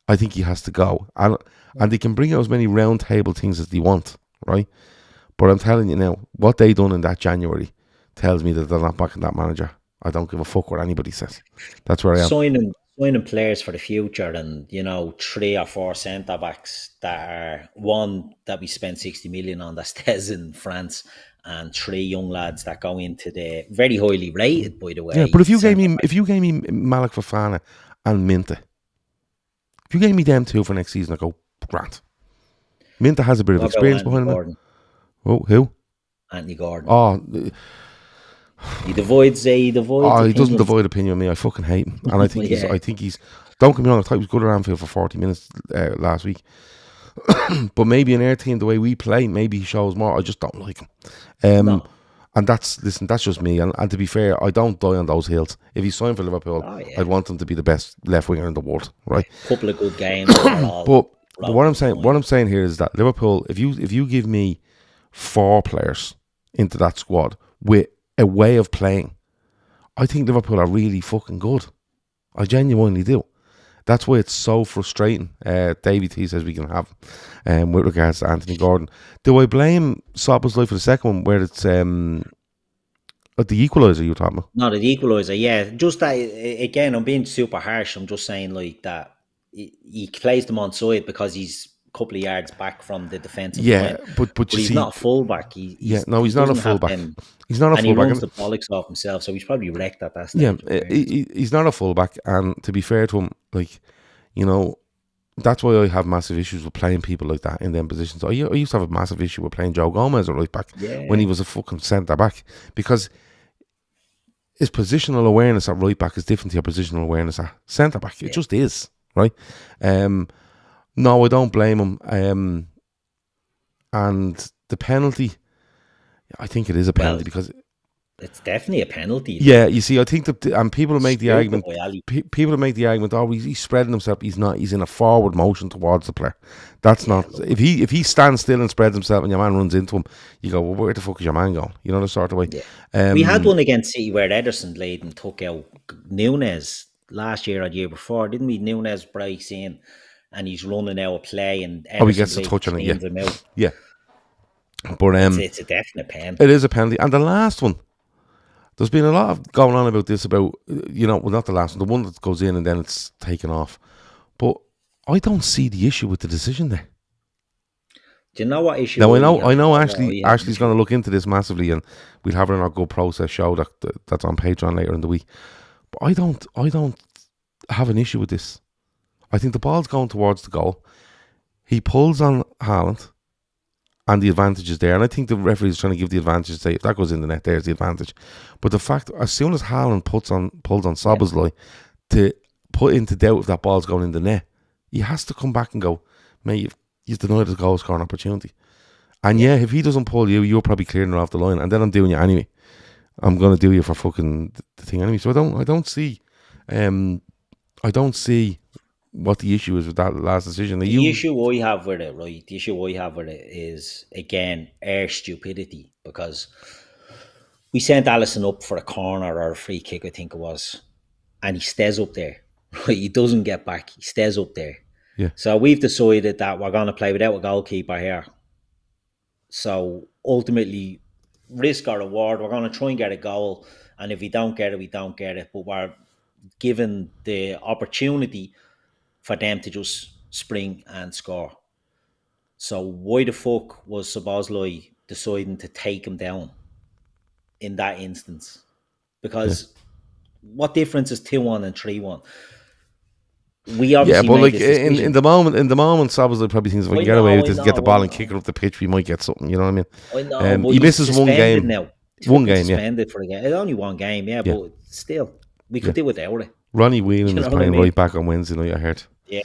I think he has to go. And they can bring out as many round table things as they want, right? But I'm telling you now, what they done in that January tells me that they're not backing that manager. I don't give a fuck what anybody says. That's where I am. Signing players for the future, and 3 or 4 centre backs that are one that we spent 60 million on that stays in France, and 3 young lads that go into the very highly rated, by the way. Yeah, but if you gave me Malik Fofana and Minta, if you gave me them two for next season, I go grant. Minta has a bit of experience behind him. Oh, who? Anthony Gordon. Oh, he divides. He doesn't divide opinion with me. I fucking hate him, and I think he's. Don't get me wrong. I thought he was good at Anfield for 40 minutes last week, but maybe in our team, the way we play, maybe he shows more. I just don't like him. No. And that's just me. And to be fair, I don't die on those hills. If he's signed for Liverpool, I'd want him to be the best left winger in the world, right? Couple of good games. but what I'm saying here is that Liverpool, if you give me 4 players into that squad with a way of playing, I think Liverpool are really fucking good. I genuinely do. That's why it's so frustrating. Davey T says we can have with regards to Anthony Gordon. Do I blame Szoboszlai for the second one where it's the equaliser you're talking about? No, the equaliser, yeah. Just that, again, I'm being super harsh. I'm just saying like that he plays them on side because he's couple of yards back from the defensive line. But he's not a fullback. He's not a fullback. He's not a fullback. And he runs the bollocks off himself, so he's probably wrecked at that stage. Yeah, he's not a fullback. And to be fair to him, like, that's why I have massive issues with playing people like that in them positions. I used to have a massive issue with playing Joe Gomez at right back when he Yeah. was a fucking centre back, because his positional awareness at right back is different to your positional awareness at centre back. It Yeah. just is, right? No, I don't blame him. And the penalty, I think it is a Well, penalty because, it's definitely a penalty. yeah, you see, I think that, and people will make the Straight argument, by Ali. people will make the argument, oh, he's spreading himself. He's not. He's in a forward motion towards the player. That's Yeah, not. look, If he stands still and spreads himself, and your man runs into him, you go, well, where the fuck is your man going? You know, the sort of way. yeah. We had one against City where Ederson laid and took out Nunes last year or the year before, didn't we? Nunes breaks in and he's running out of play, and Oh, he Ederson gets a Blake touch on it. Yeah, cleans him out. yeah. But It's a definite pen. it is a penalty. And the last one, there's been a lot of going on about this, about, well, not the last one, the one that goes in and then it's taken off. But I don't see the issue with the decision there. Do you know what issue? Now we have? I know. Or Ashley's I have going to look into this massively, and we'll have her in our Go Process show that's on Patreon later in the week. But I don't have an issue with this. I think the ball's going towards the goal. He pulls on Haaland, and the advantage is there. And I think the referee is trying to give the advantage. Say if that goes in the net, there's the advantage. But the fact, as soon as Haaland pulls on Szoboszlai to put into doubt if that ball's going in the net, he has to come back and go, mate, you've denied the goal scoring opportunity. And yeah, if he doesn't pull you, you're probably clearing her off the line, and then I'm doing you anyway. I'm gonna do you for fucking the thing anyway. So I don't see what the issue is with that last decision. The issue I have with it, right? The issue I have with it is, again, our stupidity, because we sent Alisson up for a corner or a free kick, I think it was, and he stays up there. Right? He doesn't get back. He stays up there. Yeah. So we've decided that we're going to play without a goalkeeper here. So ultimately, risk or reward, we're going to try and get a goal. And if we don't get it, we don't get it. But we're given the opportunity for them to just spring and score. So why the fuck was Szoboszlai deciding to take him down in that instance? Because what difference is 2-1 and 3-1? We obviously but made like this decision. in the moment, Szoboszlai probably thinks if I can get away with this, get the ball and kick it up the pitch, we might get something. You know what I mean? I know, but he misses one game. now. One game, suspended for the game. It's only one game, yeah, but still, we could do without it. Ronnie Whelan is playing right back on Wednesday night, I heard. Yeah.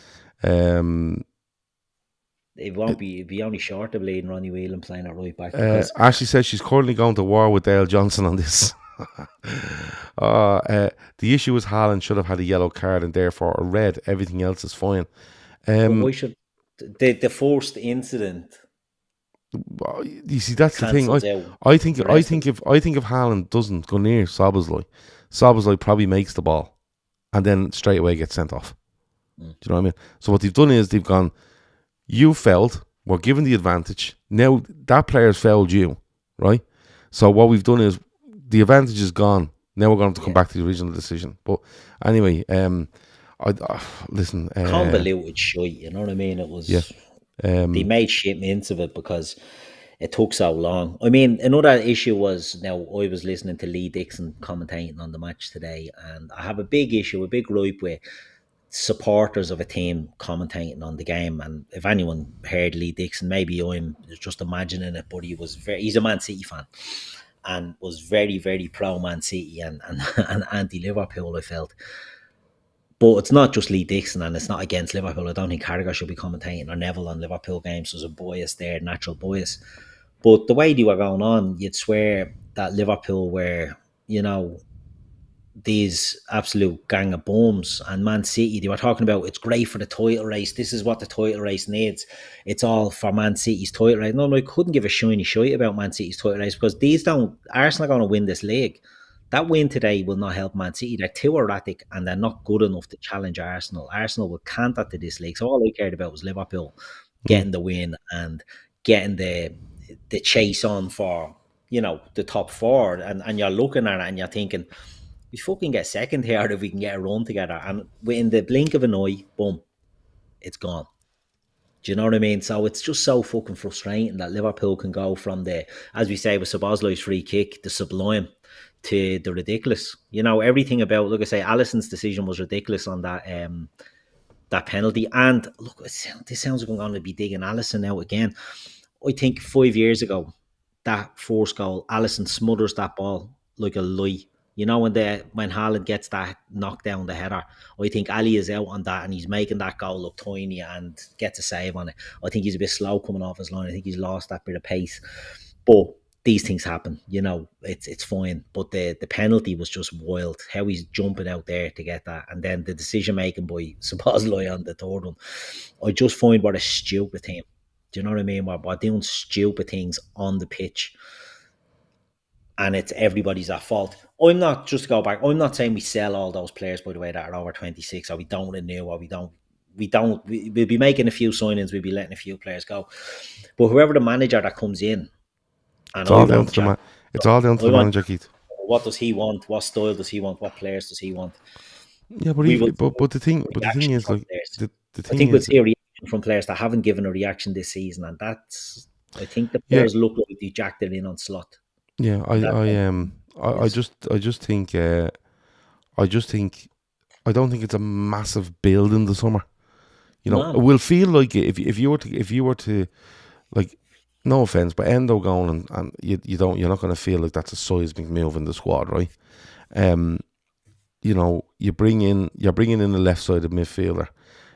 It won't be. It'd be only short of bleeding Ronnie Whelan playing at right back. Ashley says she's currently going to war with Dale Johnson on this. The issue is Haaland should have had a yellow card and therefore a red. Everything else is fine. Why should the first incident? You see, that's the thing. I think if Haaland doesn't go near Szoboszlai probably makes the ball, and then straight away gets sent off. Do you know what I mean? So what they've done is they've gone, you fouled, we're given the advantage. Now that player's fouled you, right? So what we've done is the advantage is gone. Now we're going to have to come back to the original decision. But anyway, listen. Convoluted shite, you know what I mean? It was. Yeah. They made shit mints of it because it took so long. I mean, another issue was, now I was listening to Lee Dixon commentating on the match today, and I have a big gripe with supporters of a team commentating on the game. And if anyone heard Lee Dixon, maybe I'm just imagining it, but he's a Man City fan and was very, very pro Man City and anti-Liverpool, I felt. But it's not just Lee Dixon, and it's not against Liverpool. I don't think Carragher should be commentating, or Neville, on Liverpool games. There's a bias there, natural bias. But the way they were going on, you'd swear that Liverpool were, these absolute gang of bums. And Man City, they were talking about, it's great for the title race. This is what the title race needs. It's all for Man City's title race. No, I couldn't give a shiny shite about Man City's title race, because Arsenal are going to win this league. That win today will not help Man City. They're too erratic and they're not good enough to challenge Arsenal. Arsenal will canter to this league. So all I cared about was Liverpool getting the win and getting the chase on for, the top four. And you're looking at it and you're thinking, we fucking get second here if we can get a run together. And within the blink of an eye, boom, it's gone. Do you know what I mean? So it's just so fucking frustrating that Liverpool can go from as we say with Szoboszlai's free kick, the sublime, to the ridiculous. Everything about, like I say, Alisson's decision was ridiculous on that that penalty. And look, this sounds like I'm going to be digging Alisson out again. I think 5 years ago, that first goal, Alisson smothers that ball like a lie. You know, when Haaland gets that knocked down the header, I think Ali is out on that and he's making that goal look tiny and gets a save on it. I think he's a bit slow coming off his line. I think he's lost that bit of pace. But these things happen, you know, it's fine. But the penalty was just wild. How he's jumping out there to get that. And then the decision making by Szoboszlai on the third one. I just find what a stupid team. Do you know what I mean? We're doing stupid things on the pitch. And it's everybody's at fault. I'm not, just to go back, I'm not saying we sell all those players, by the way, that are over 26, or we don't renew, or we'll be making a few signings, we'll be letting a few players go. But whoever the manager that comes in, and it's all down to the manager, Keith. What does he want? What style does he want? What players does he want? Yeah, but the thing is, like, the thing I think is, we'll see a reaction from players that haven't given a reaction this season, and that's, I think the players look like they jacked it in on slot. Yeah, I just think I don't think it's a massive build in the summer. You know, it will feel like if you were to like, no offense, but Endo going and you're not going to feel like that's a seismic move in the squad, right? You know, you're bringing in the left sided midfielder.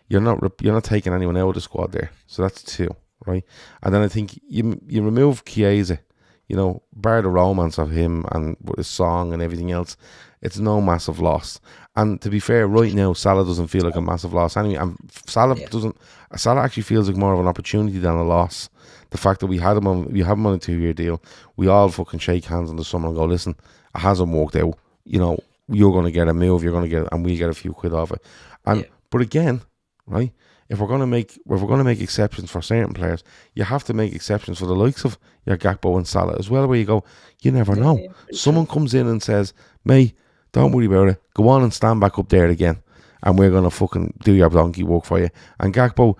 You're not taking anyone out of the squad there, so that's two, right? And then I think you remove Chiesa. You know, bar the romance of him and his song and everything else, it's no massive loss. And to be fair, right now, Salah doesn't feel like a massive loss anyway. And Salah actually feels like more of an opportunity than a loss. The fact that we have him on a 2-year deal, we all fucking shake hands in the summer and go, listen, it hasn't worked out. You know, you're going to get a move, and we get a few quid off it. And but again, right? If we're going to make exceptions for certain players, you have to make exceptions for the likes of your Gakpo and Salah as well, where you go, you never know. Someone comes in and says, mate, don't worry about it. Go on and stand back up there again, and we're going to fucking do your donkey work for you. And Gakpo,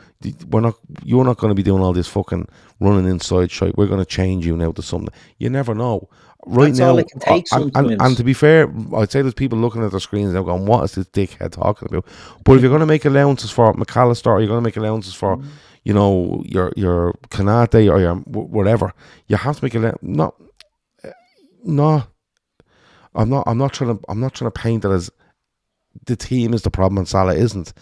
you're not going to be doing all this fucking running inside shite. We're going to change you now to something. You never know. Right That's now, all it can take and to be fair, I'd say there's people looking at their screens now going, what is this dickhead talking about? But if you're going to make allowances for McAllister, or you're going to make allowances for, you know, your Kanate or your whatever, you have to make I'm not trying to paint it as the team is the problem and Salah isn't,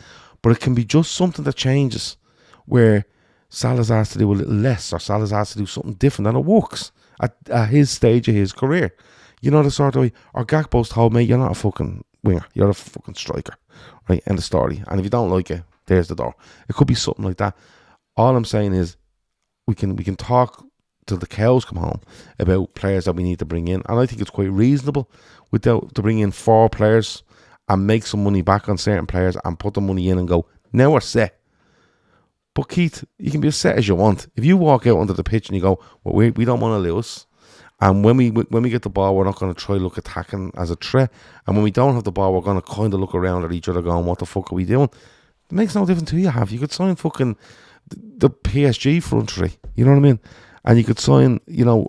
but it can be just something that changes, where Salah's asked to do a little less, or Salah's asked to do something different, and it works at his stage of his career. You know, the sort of way, or Gakpo's told me, you're not a fucking winger, you're a fucking striker, right? End of story. And if you don't like it, there's the door. It could be something like that. All I'm saying is, we can talk till the cows come home about players that we need to bring in, and I think it's quite reasonable to bring in 4 players and make some money back on certain players and put the money in and go, now we're set. But Keith, you can be as set as you want. If you walk out onto the pitch and you go, well, we don't want to lose, and when we get the ball, we're not going to try look attacking as a threat, and when we don't have the ball, we're going to kind of look around at each other going, what the fuck are we doing? It makes no difference who you have. You could sign fucking the PSG front three, you know what I mean? And you could sign, you know,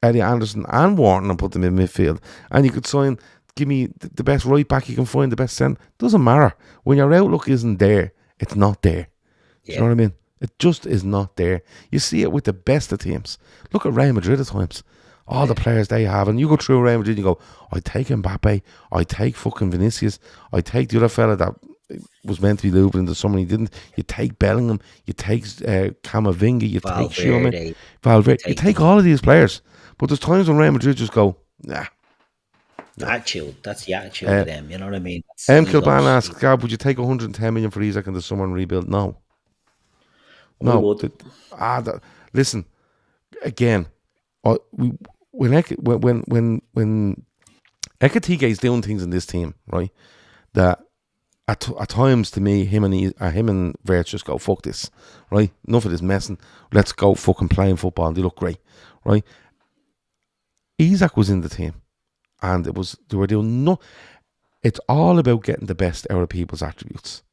Eddie Anderson and Wharton and put them in midfield, and you could sign, give me the best right back you can find, the best centre. Doesn't matter. When your outlook isn't there, it's not there. Do you know what I mean? It just is not there. You see it with the best of teams. Look at Real Madrid at times. All the players they have, and you go through Real Madrid and you go, I take Mbappe, I take fucking Vinicius, I take the other fella that was meant to be Lubin in the summer, he didn't. You take Bellingham, you take Camavinga, you take Schumann, Valverde. You take all of these players, but there's times when Real Madrid just go, nah. Attitude. That's the attitude of them. You know what I mean? Kilban asks, Gab, would you take 110 million for Isaac in the summer and rebuild? No. Listen, again, when Ekatike is doing things in this team, right, that at times to me, him and Verts just go, fuck this, right? Enough of this messing. Let's go fucking playing football, and they look great, right? Isaac was in the team, and they were doing no. It's all about getting the best out of people's attributes,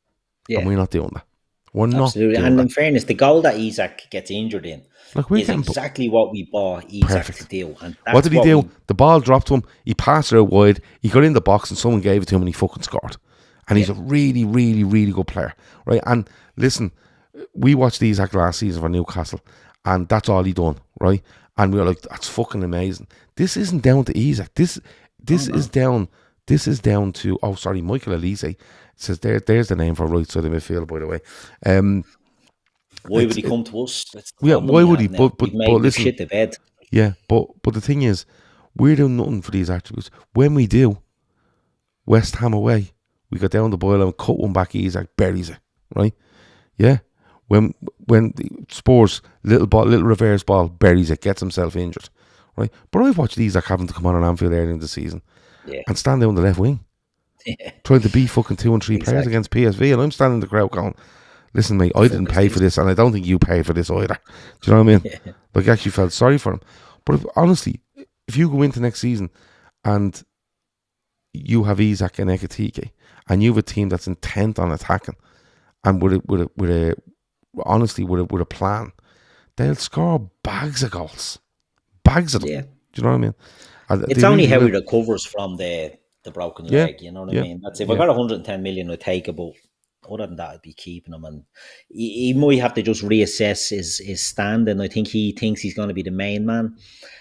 and we're not doing that. We're absolutely not. And in fairness, the goal that Isaac gets injured in is exactly what we bought Isaac to do. And what did he do? The ball dropped to him. He passed it out wide. He got in the box, and someone gave it to him, and he fucking scored. and he's a really, really, really good player, right? And listen, we watched Isaac last season for Newcastle, and that's all he done, right? And we were like, that's fucking amazing. This isn't down to Isaac. This is down. This is down to Michael Elise says there's the name for right side of midfield, by the way. Why would he come to us? Why would he? But listen, shit the bed. Yeah, but the thing is, we're doing nothing for these attributes. When we do, West Ham away, we got down the boiler and cut one back. Isaac buries it, right? Yeah. When the Spurs little reverse ball buries it, gets himself injured, right? But I've watched Isaac having to come on Anfield early in the season and stand down the left wing, trying to beat fucking 2 and 3 players against PSV, and I'm standing in the crowd going, listen, mate, I didn't pay for this, and I don't think you paid for this either. Do you know what I mean? Like, I actually felt sorry for him. But honestly, if you go into next season and you have Isaac and Ekitike, and you have a team that's intent on attacking, and with a plan, they'll score bags of goals, bags of them. Yeah. Do you know what I mean? It's only how he recovers from the broken leg. You know what I mean? That's if I got 110 million, I'd take it, but other than that, I'd be keeping him, and he might have to just reassess his standing. I think he thinks he's going to be the main man,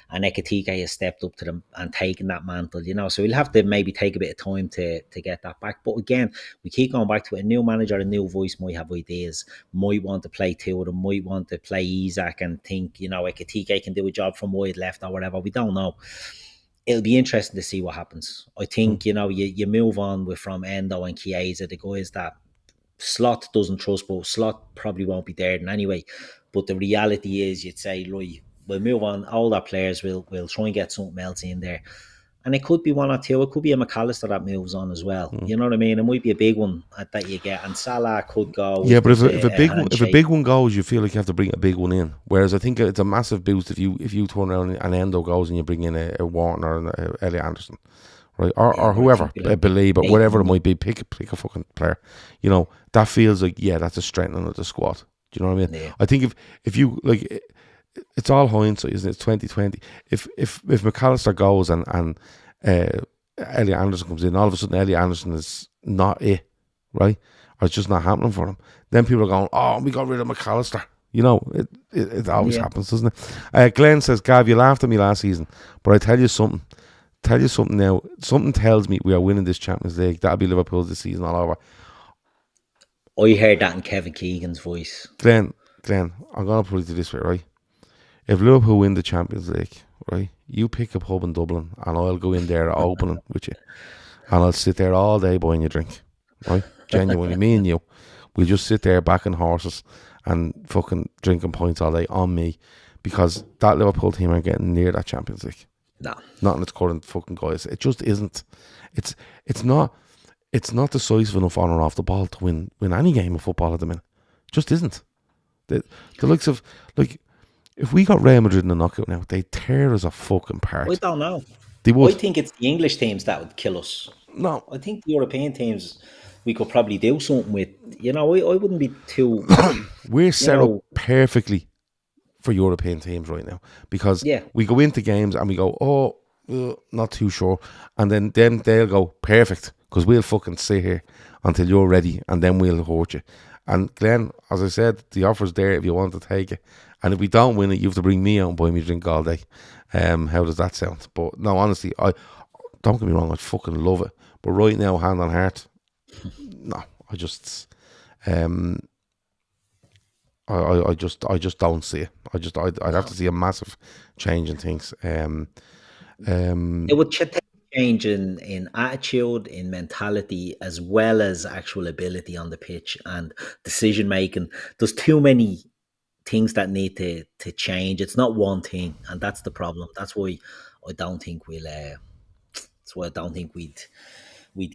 and Ekitike has stepped up to them and taken that mantle, so he'll have to maybe take a bit of time to get that back. But again, we keep going back to it. A new manager, a new voice might have ideas, might want to play two of them, might want to play Isaac and think, Ekitike can do a job from wide left or whatever. We don't know. It'll be interesting to see what happens. I think, you move on from Endo and Chiesa, the guys that Slot doesn't trust, but Slot probably won't be there then anyway. But the reality is, you'd say, right, we'll move on. All our players will try and get something else in there, and it could be one or two. It could be a McAllister that moves on as well. You know what I mean? It might be a big one that you get, and Salah could go. Yeah, but if a big one goes, you feel like you have to bring a big one in. Whereas I think it's a massive boost if you turn around and Endo goes and you bring in a Wharton or an Elliot Anderson. Right, or whoever, Billy, but whatever it might be, pick a fucking player. That feels like, that's a strengthening of the squad. Do you know what I mean? Yeah. I think if you like, it's all hindsight, isn't it? It's 2020. If McAllister goes and Elliot Anderson comes in, all of a sudden Elliot Anderson is not it, right? Or it's just not happening for him. Then people are going, oh, we got rid of McAllister. It always happens, doesn't it? Glenn says, Gav, you laughed at me last season, but I tell you something now. Something tells me we are winning this Champions League. That'll be Liverpool this season all over. I heard that in Kevin Keegan's voice. Glenn, I'm going to put it this way, right? If Liverpool win the Champions League, right, you pick a pub in Dublin and I'll go in there at opening with you, and I'll sit there all day buying you a drink, right? Genuinely, me and you, we'll just sit there backing horses and fucking drinking pints all day on me, because that Liverpool team aren't getting near that Champions League. No, not in its current fucking guys. It just isn't. It's not decisive enough on or off the ball to win any game of football at the minute. It just isn't. The likes of, like, if we got Real Madrid in the knockout now, they tear us a fucking part. I don't know. They would. I think it's the English teams that would kill us. No, I think the European teams we could probably do something with. I wouldn't be too. We're set up perfectly for European teams right now, because we go into games and we go, not too sure, and then they'll go perfect, because we'll fucking sit here until you're ready, and then we'll hurt you. And Glenn, as I said, the offer's there if you want to take it, and if we don't win it, you have to bring me out and buy me a drink all day. How does that sound? But no, honestly, I don't get me wrong, I fucking love it, but right now, hand on heart, no, I just I just don't see it. I'd have to see a massive change in things. It would change in attitude, in mentality, as well as actual ability on the pitch and decision making. There's too many things that need to change. It's not one thing, and that's the problem. That's why I don't think we'd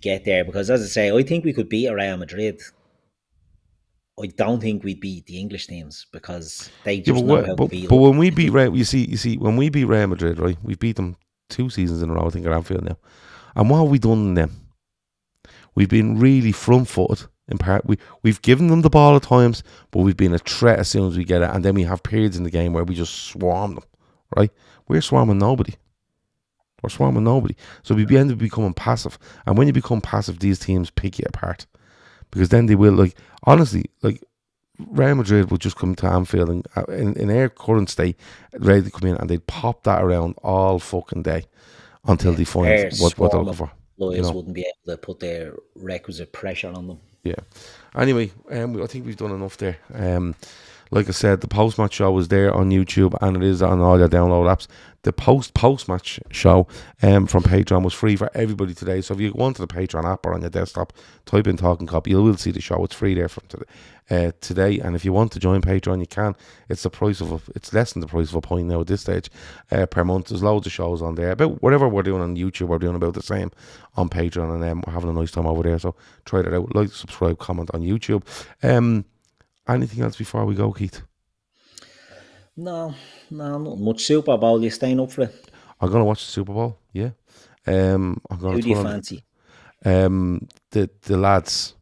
get there. Because, as I say, I think we could beat Real Madrid. I don't think we'd beat the English teams, because they just know how to beat them. But when we beat Real, you see, when we beat Real Madrid, right, we beat them 2 seasons in a row, I think, at Anfield now. And what have we done in them? We've been really front-footed. In part, we've given them the ball at times, but we've been a threat as soon as we get it. And then we have periods in the game where we just swarm them, right? We're swarming nobody. We're swarming nobody. So we end up becoming passive. And when you become passive, these teams pick you apart. Because then they will, like, honestly, like, Real Madrid would just come to Anfield and in their current state, ready to come in, and they'd pop that around all fucking day until they find what they're looking for. Lawyers wouldn't be able to put their requisite pressure on them. Yeah. Anyway, I think we've done enough there. Like I said, the post-match show is there on YouTube, and it is on all your download apps. The post-match show from Patreon was free for everybody today. So if you go onto the Patreon app or on your desktop, type in Talkin Kop, you will see the show. It's free there from today. And if you want to join Patreon, you can. It's it's less than the price of a pint now at this stage per month. There's loads of shows on there. About whatever we're doing on YouTube, we're doing about the same on Patreon, and we're having a nice time over there. So try that out. Like, subscribe, comment on YouTube. Anything else before we go, Keith? No, not much. Super Bowl, you staying up for it? I'm gonna watch the Super Bowl. Yeah. I'm gonna. Who do you fancy? The lads.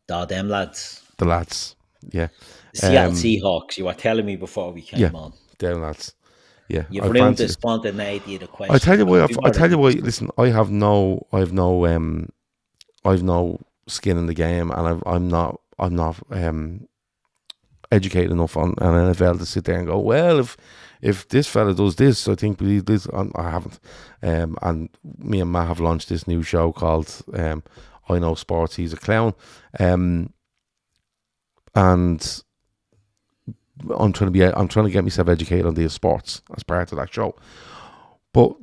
Them lads. The lads. Yeah. Seattle Seahawks. You were telling me before we came on. Them lads. Yeah. You've ruined the spontaneity of the question. I tell you what. Listen, I have no skin in the game, and I'm not educated enough on an NFL to sit there and go, well, if this fella does this, I think we need this. I haven't. And me and Matt have launched this new show called I Know Sports, He's a Clown. And I'm trying to get myself educated on these sports as part of that show. But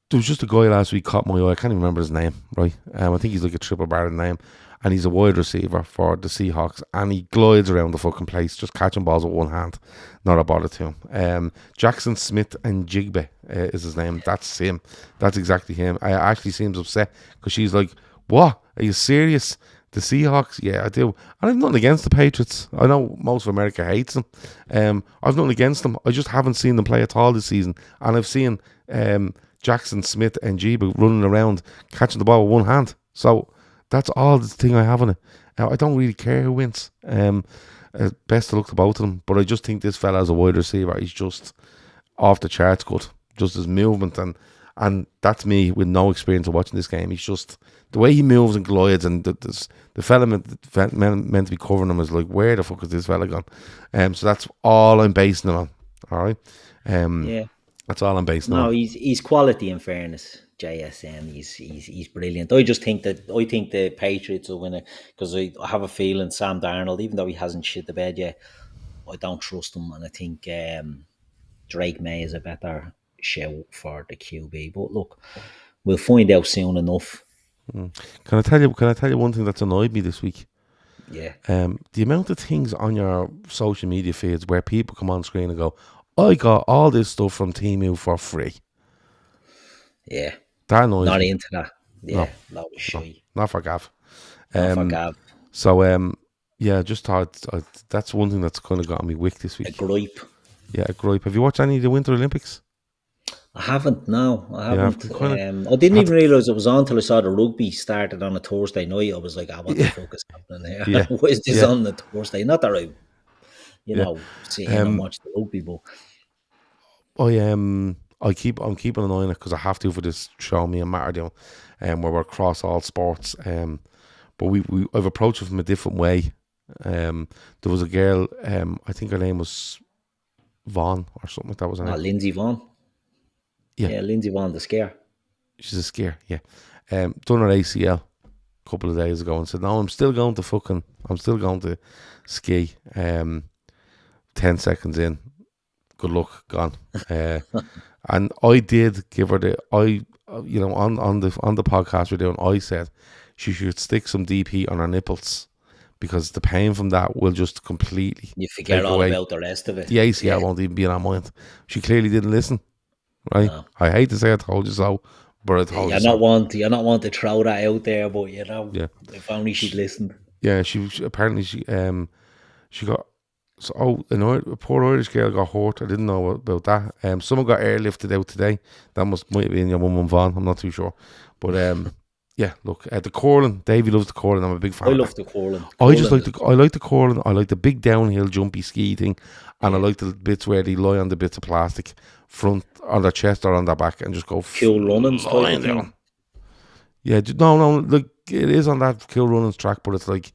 there was just a guy last week caught my eye. I can't even remember his name, right? I think he's like a triple-barred name. And he's a wide receiver for the Seahawks, and he glides around the fucking place, just catching balls with one hand. Not a bother to him. Jackson Smith and Jigbe is his name. That's him. That's exactly him. I actually seems upset because she's like, "What? Are you serious? The Seahawks? Yeah, I do. And I've nothing against the Patriots. I know most of America hates them. I've nothing against them. I just haven't seen them play at all this season, and I've seen Jackson Smith and Jigbe running around catching the ball with one hand. So." That's all the thing I have on it. I don't really care who wins. Best of luck to both of them. But I just think this fella as a wide receiver, he's just off the charts good. Just his movement. And that's me with no experience of watching this game. He's just, the way he moves and glides, and the fella meant to be covering him is like, where the fuck is this fella gone? So that's all I'm basing it on. All right? Yeah. That's all I'm basing it on. No, he's quality in fairness. JSN, he's brilliant. I think the Patriots will win it because I have a feeling Sam Darnold, even though he hasn't shit the bed yet, I don't trust him, and I think Drake May is a better shout for the QB. But look, we'll find out soon enough. Can I tell you one thing that's annoyed me this week? Yeah. The amount of things on your social media feeds where people come on screen and go, I got all this stuff from Temu for free. Yeah. That annoys Not me. into that. Yeah. That was shy. Not for Gav. Not for Gav. So, yeah, just thought that's one thing that's kind of got me wick this week. A gripe. Yeah, a gripe. Have you watched any of the Winter Olympics? I haven't, no. I haven't. Yeah, I didn't even realise it was on until I saw the rugby started on a Thursday night. I was like, what the fuck is happening here? Yeah. Why is this on the Thursday? Not that I, see and watch the rugby, but... I'm keeping an eye on it because I have to for this show me and Matt are doing, where we're across all sports. But I've approached it from a different way. There was a girl, I think her name was Vaughn or something like that. Was her name? Lindsay Vaughn. Yeah, Lindsay Vaughn, the scare. She's a scare. Yeah, done her ACL a couple of days ago and said, "No, I'm still going to ski." 10 seconds in, good luck, gone. And I did give her on the podcast we're doing, I said she should stick some DP on her nipples because the pain from that will just completely you forget all about the rest of it. The ACL won't even be in her mind. She clearly didn't listen, right? No. I hate to say I told you so, but I told you so. You're not want to throw that out there, but if only she'd listened. Yeah, she got. So, a poor Irish girl got hurt. I didn't know about that. Someone got airlifted out today. That might have been your mum and Vaughn. I'm not too sure. But yeah, look, the curling. Davey loves the curling. I'm a big fan. I love the curling. I like the curling. I like the big downhill jumpy ski thing, and I like the bits where they lie on the bits of plastic front, on their chest or on their back, and just go Cool Runnings type flying of thing. down. Yeah, no, like it is on that Cool Runnings track, but it's like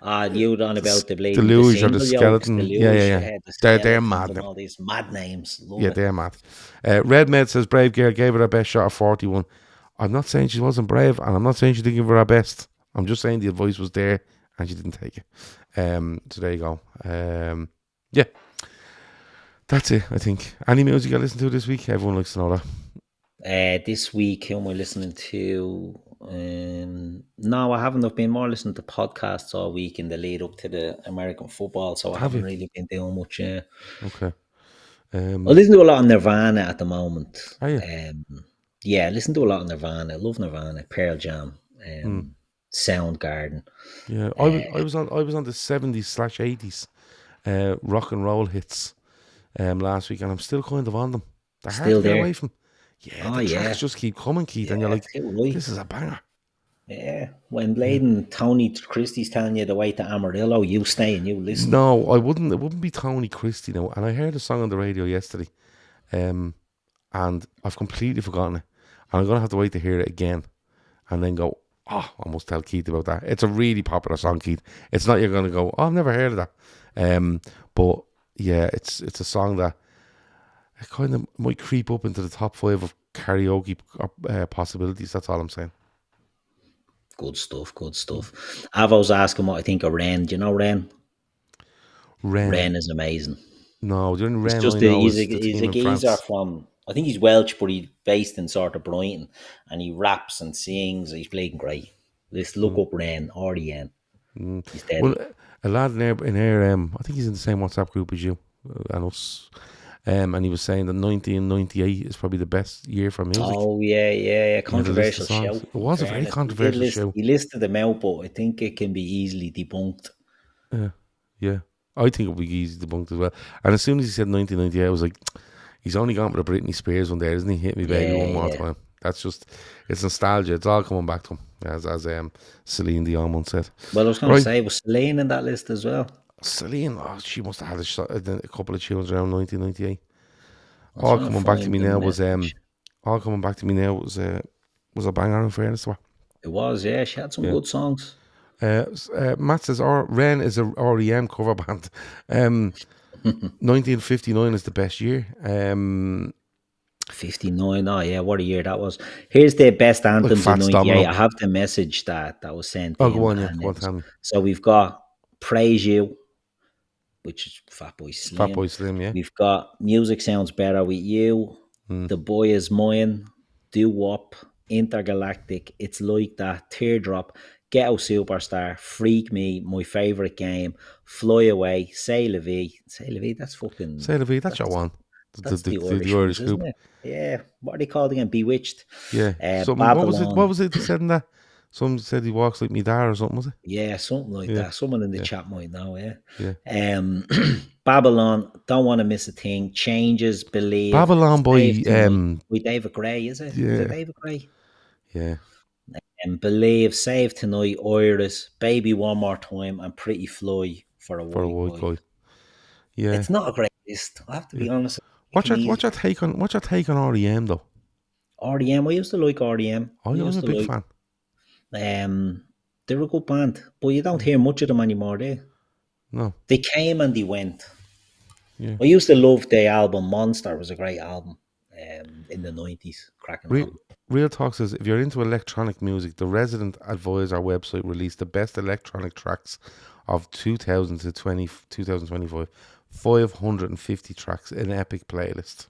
You on about the the bleeding, the luge or the single yokes, the skeleton. luge, Yeah. the They're skeletons, mad and now. all these mad names. Love Yeah, it. they're mad. Red Med says Brave Girl gave it her best shot at 41. I'm not saying she wasn't brave, and I'm not saying she didn't give her her best. I'm just saying the advice was there, and she didn't take it. So there you go. Yeah. That's it, I think. Any music I listen to this week? Everyone likes to know that. This week, who am I listening to? No, I haven't. I've been more listening to podcasts all week in the lead up to the American football, so I haven't really been doing much. Okay. I listen to a lot of Nirvana at the moment. Are you? Yeah, I listen to a lot of Nirvana. I love Nirvana, Pearl Jam, Soundgarden. Yeah, I was on the 70s/80s rock and roll hits last week, and I'm still kind of on them. They're hard to get away from. Yeah, the tracks just keep coming, Keith, and you're like, this is a banger. Yeah, when Bladen Tony Christie's telling you the way to Amarillo, you stay and you listen. No, I wouldn't. It wouldn't be Tony Christie now. And I heard a song on the radio yesterday, and I've completely forgotten it. And I'm gonna have to wait to hear it again, and then go, oh, I must tell Keith about that. It's a really popular song, Keith. It's not you're gonna go, oh, I've never heard of that. But yeah, it's a song that it kind of might creep up into the top 5 of karaoke possibilities. That's all I'm saying. Good stuff. Avo's asking what I think of Ren. Do you know Ren? Ren is amazing. No, the only Ren just I know he's is a the team in geezer France. from, I think he's Welsh, but he's based in sort of Brighton, and he raps and sings. He's playing great. Let's look up Ren, R-E-N. He's dead. Well, a lad in there, I think he's in the same WhatsApp group as you and us. And he was saying that 1998 is probably the best year for music. Oh, yeah. Controversial show. It was a very controversial show. He listed them out, but I think it can be easily debunked. Yeah. I think it'll be easy debunked as well. And as soon as he said 1998, I was like, he's only gone with a Britney Spears one there, isn't he? Hit Me Baby one more time. That's just, it's nostalgia. It's all coming back to him, as Celine Dion once said. Well, I was going to say, was Celine in that list as well? Celine, she must have had a couple of tunes around 1998. All coming back to me now was a banger, in fairness to her. It was, yeah. She had some good songs. Matt says, Ren is a REM cover band. 1959 is the best year. 59, oh yeah, what a year that was. Here's the best anthems in 98. Domino. I have the message that was sent in. Go on, tell me. So we've got Praise You, which is Fatboy Slim. Yeah. We've got Music Sounds Better With You, The Boy Is Mine, Do Wop, Intergalactic, It's Like That, Teardrop, Ghetto Superstar, Freak Me, My Favourite Game, Fly Away, Say La Vie. Say La Vie, that's fucking... Say La Vie, that's your one. That's the Irish group. Yeah. What are they called again? Bewitched. Yeah. What was it that said in that? Someone said he walks like me dad or something, was it? Yeah, something like that. Someone in the chat might know, Yeah. Babylon, Don't Want to Miss a Thing, Changes, Believe. Babylon by David Gray, is it? Yeah. Is it David Gray? Yeah. Believe, Save Tonight, Iris, Baby One More Time, and Pretty Fly for a White Boy. Yeah. It's not a great list, I have to be honest. What's your take on REM though? REM, I used to like REM. I'm a big fan. They're a good band, but you don't hear much of them anymore, do you? No. They came and they went. Yeah. I used to love the album Monster. It was a great album in the 90s. Cracking Real Talk says, if you're into electronic music, the Resident Advisor website released the best electronic tracks of 2000 to 2025. 550 tracks, an epic playlist.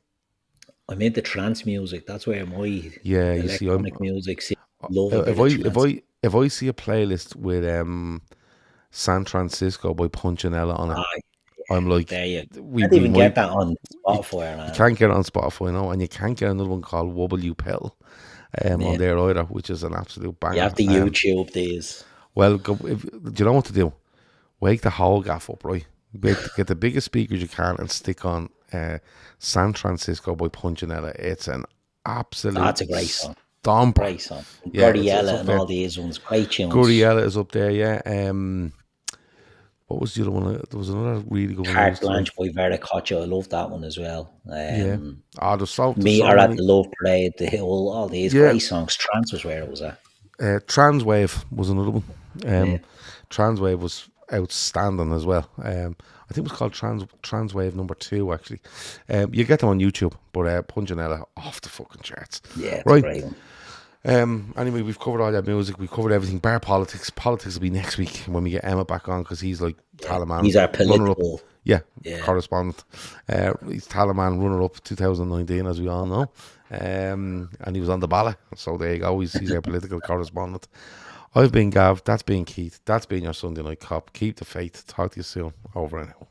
I'm into trance music. That's where my electronic music. If I see a playlist with San Francisco by Punchinella on it, I'm like, there you can't even get that on Spotify. You can't get it on Spotify, no, and you can't get another one called Wobble You Pedal on there either, which is an absolute banger. You have to YouTube these. Well, do you know what to do? Wake the whole gaff up, right? Get the biggest speakers you can and stick on San Francisco by Punchinella. It's an absolute... That's a great song. Stomper. Great song. Gurriella and all these ones. Great tunes. Gurriella is up there, yeah. What was the other one? There was another really good one I Carte used to like. Blanche by Vera Coccia. I love that one as well. Yeah. There's Meet so Her at many. the Love Parade, the Hill, all these Yeah. great songs. Trance was where it was at. Transwave was another one. Yeah. Transwave was outstanding as well. I think it was called Transwave number 2 actually. You get them on YouTube, but Punchinella off the fucking charts. Yeah, it's a Right. great one. Anyway, we've covered all that music. We've covered everything. Bar politics. Politics will be next week when we get Emma back on because he's like Talaman. He's our runner-up. political. Yeah, Yeah. correspondent. He's Talaman runner-up 2019, as we all know. And he was on the ballot. So there you go. He's our political correspondent. I've been Gav. That's been Keith. That's been your Sunday Night Cop. Keep the faith. Talk to you soon. Over and out.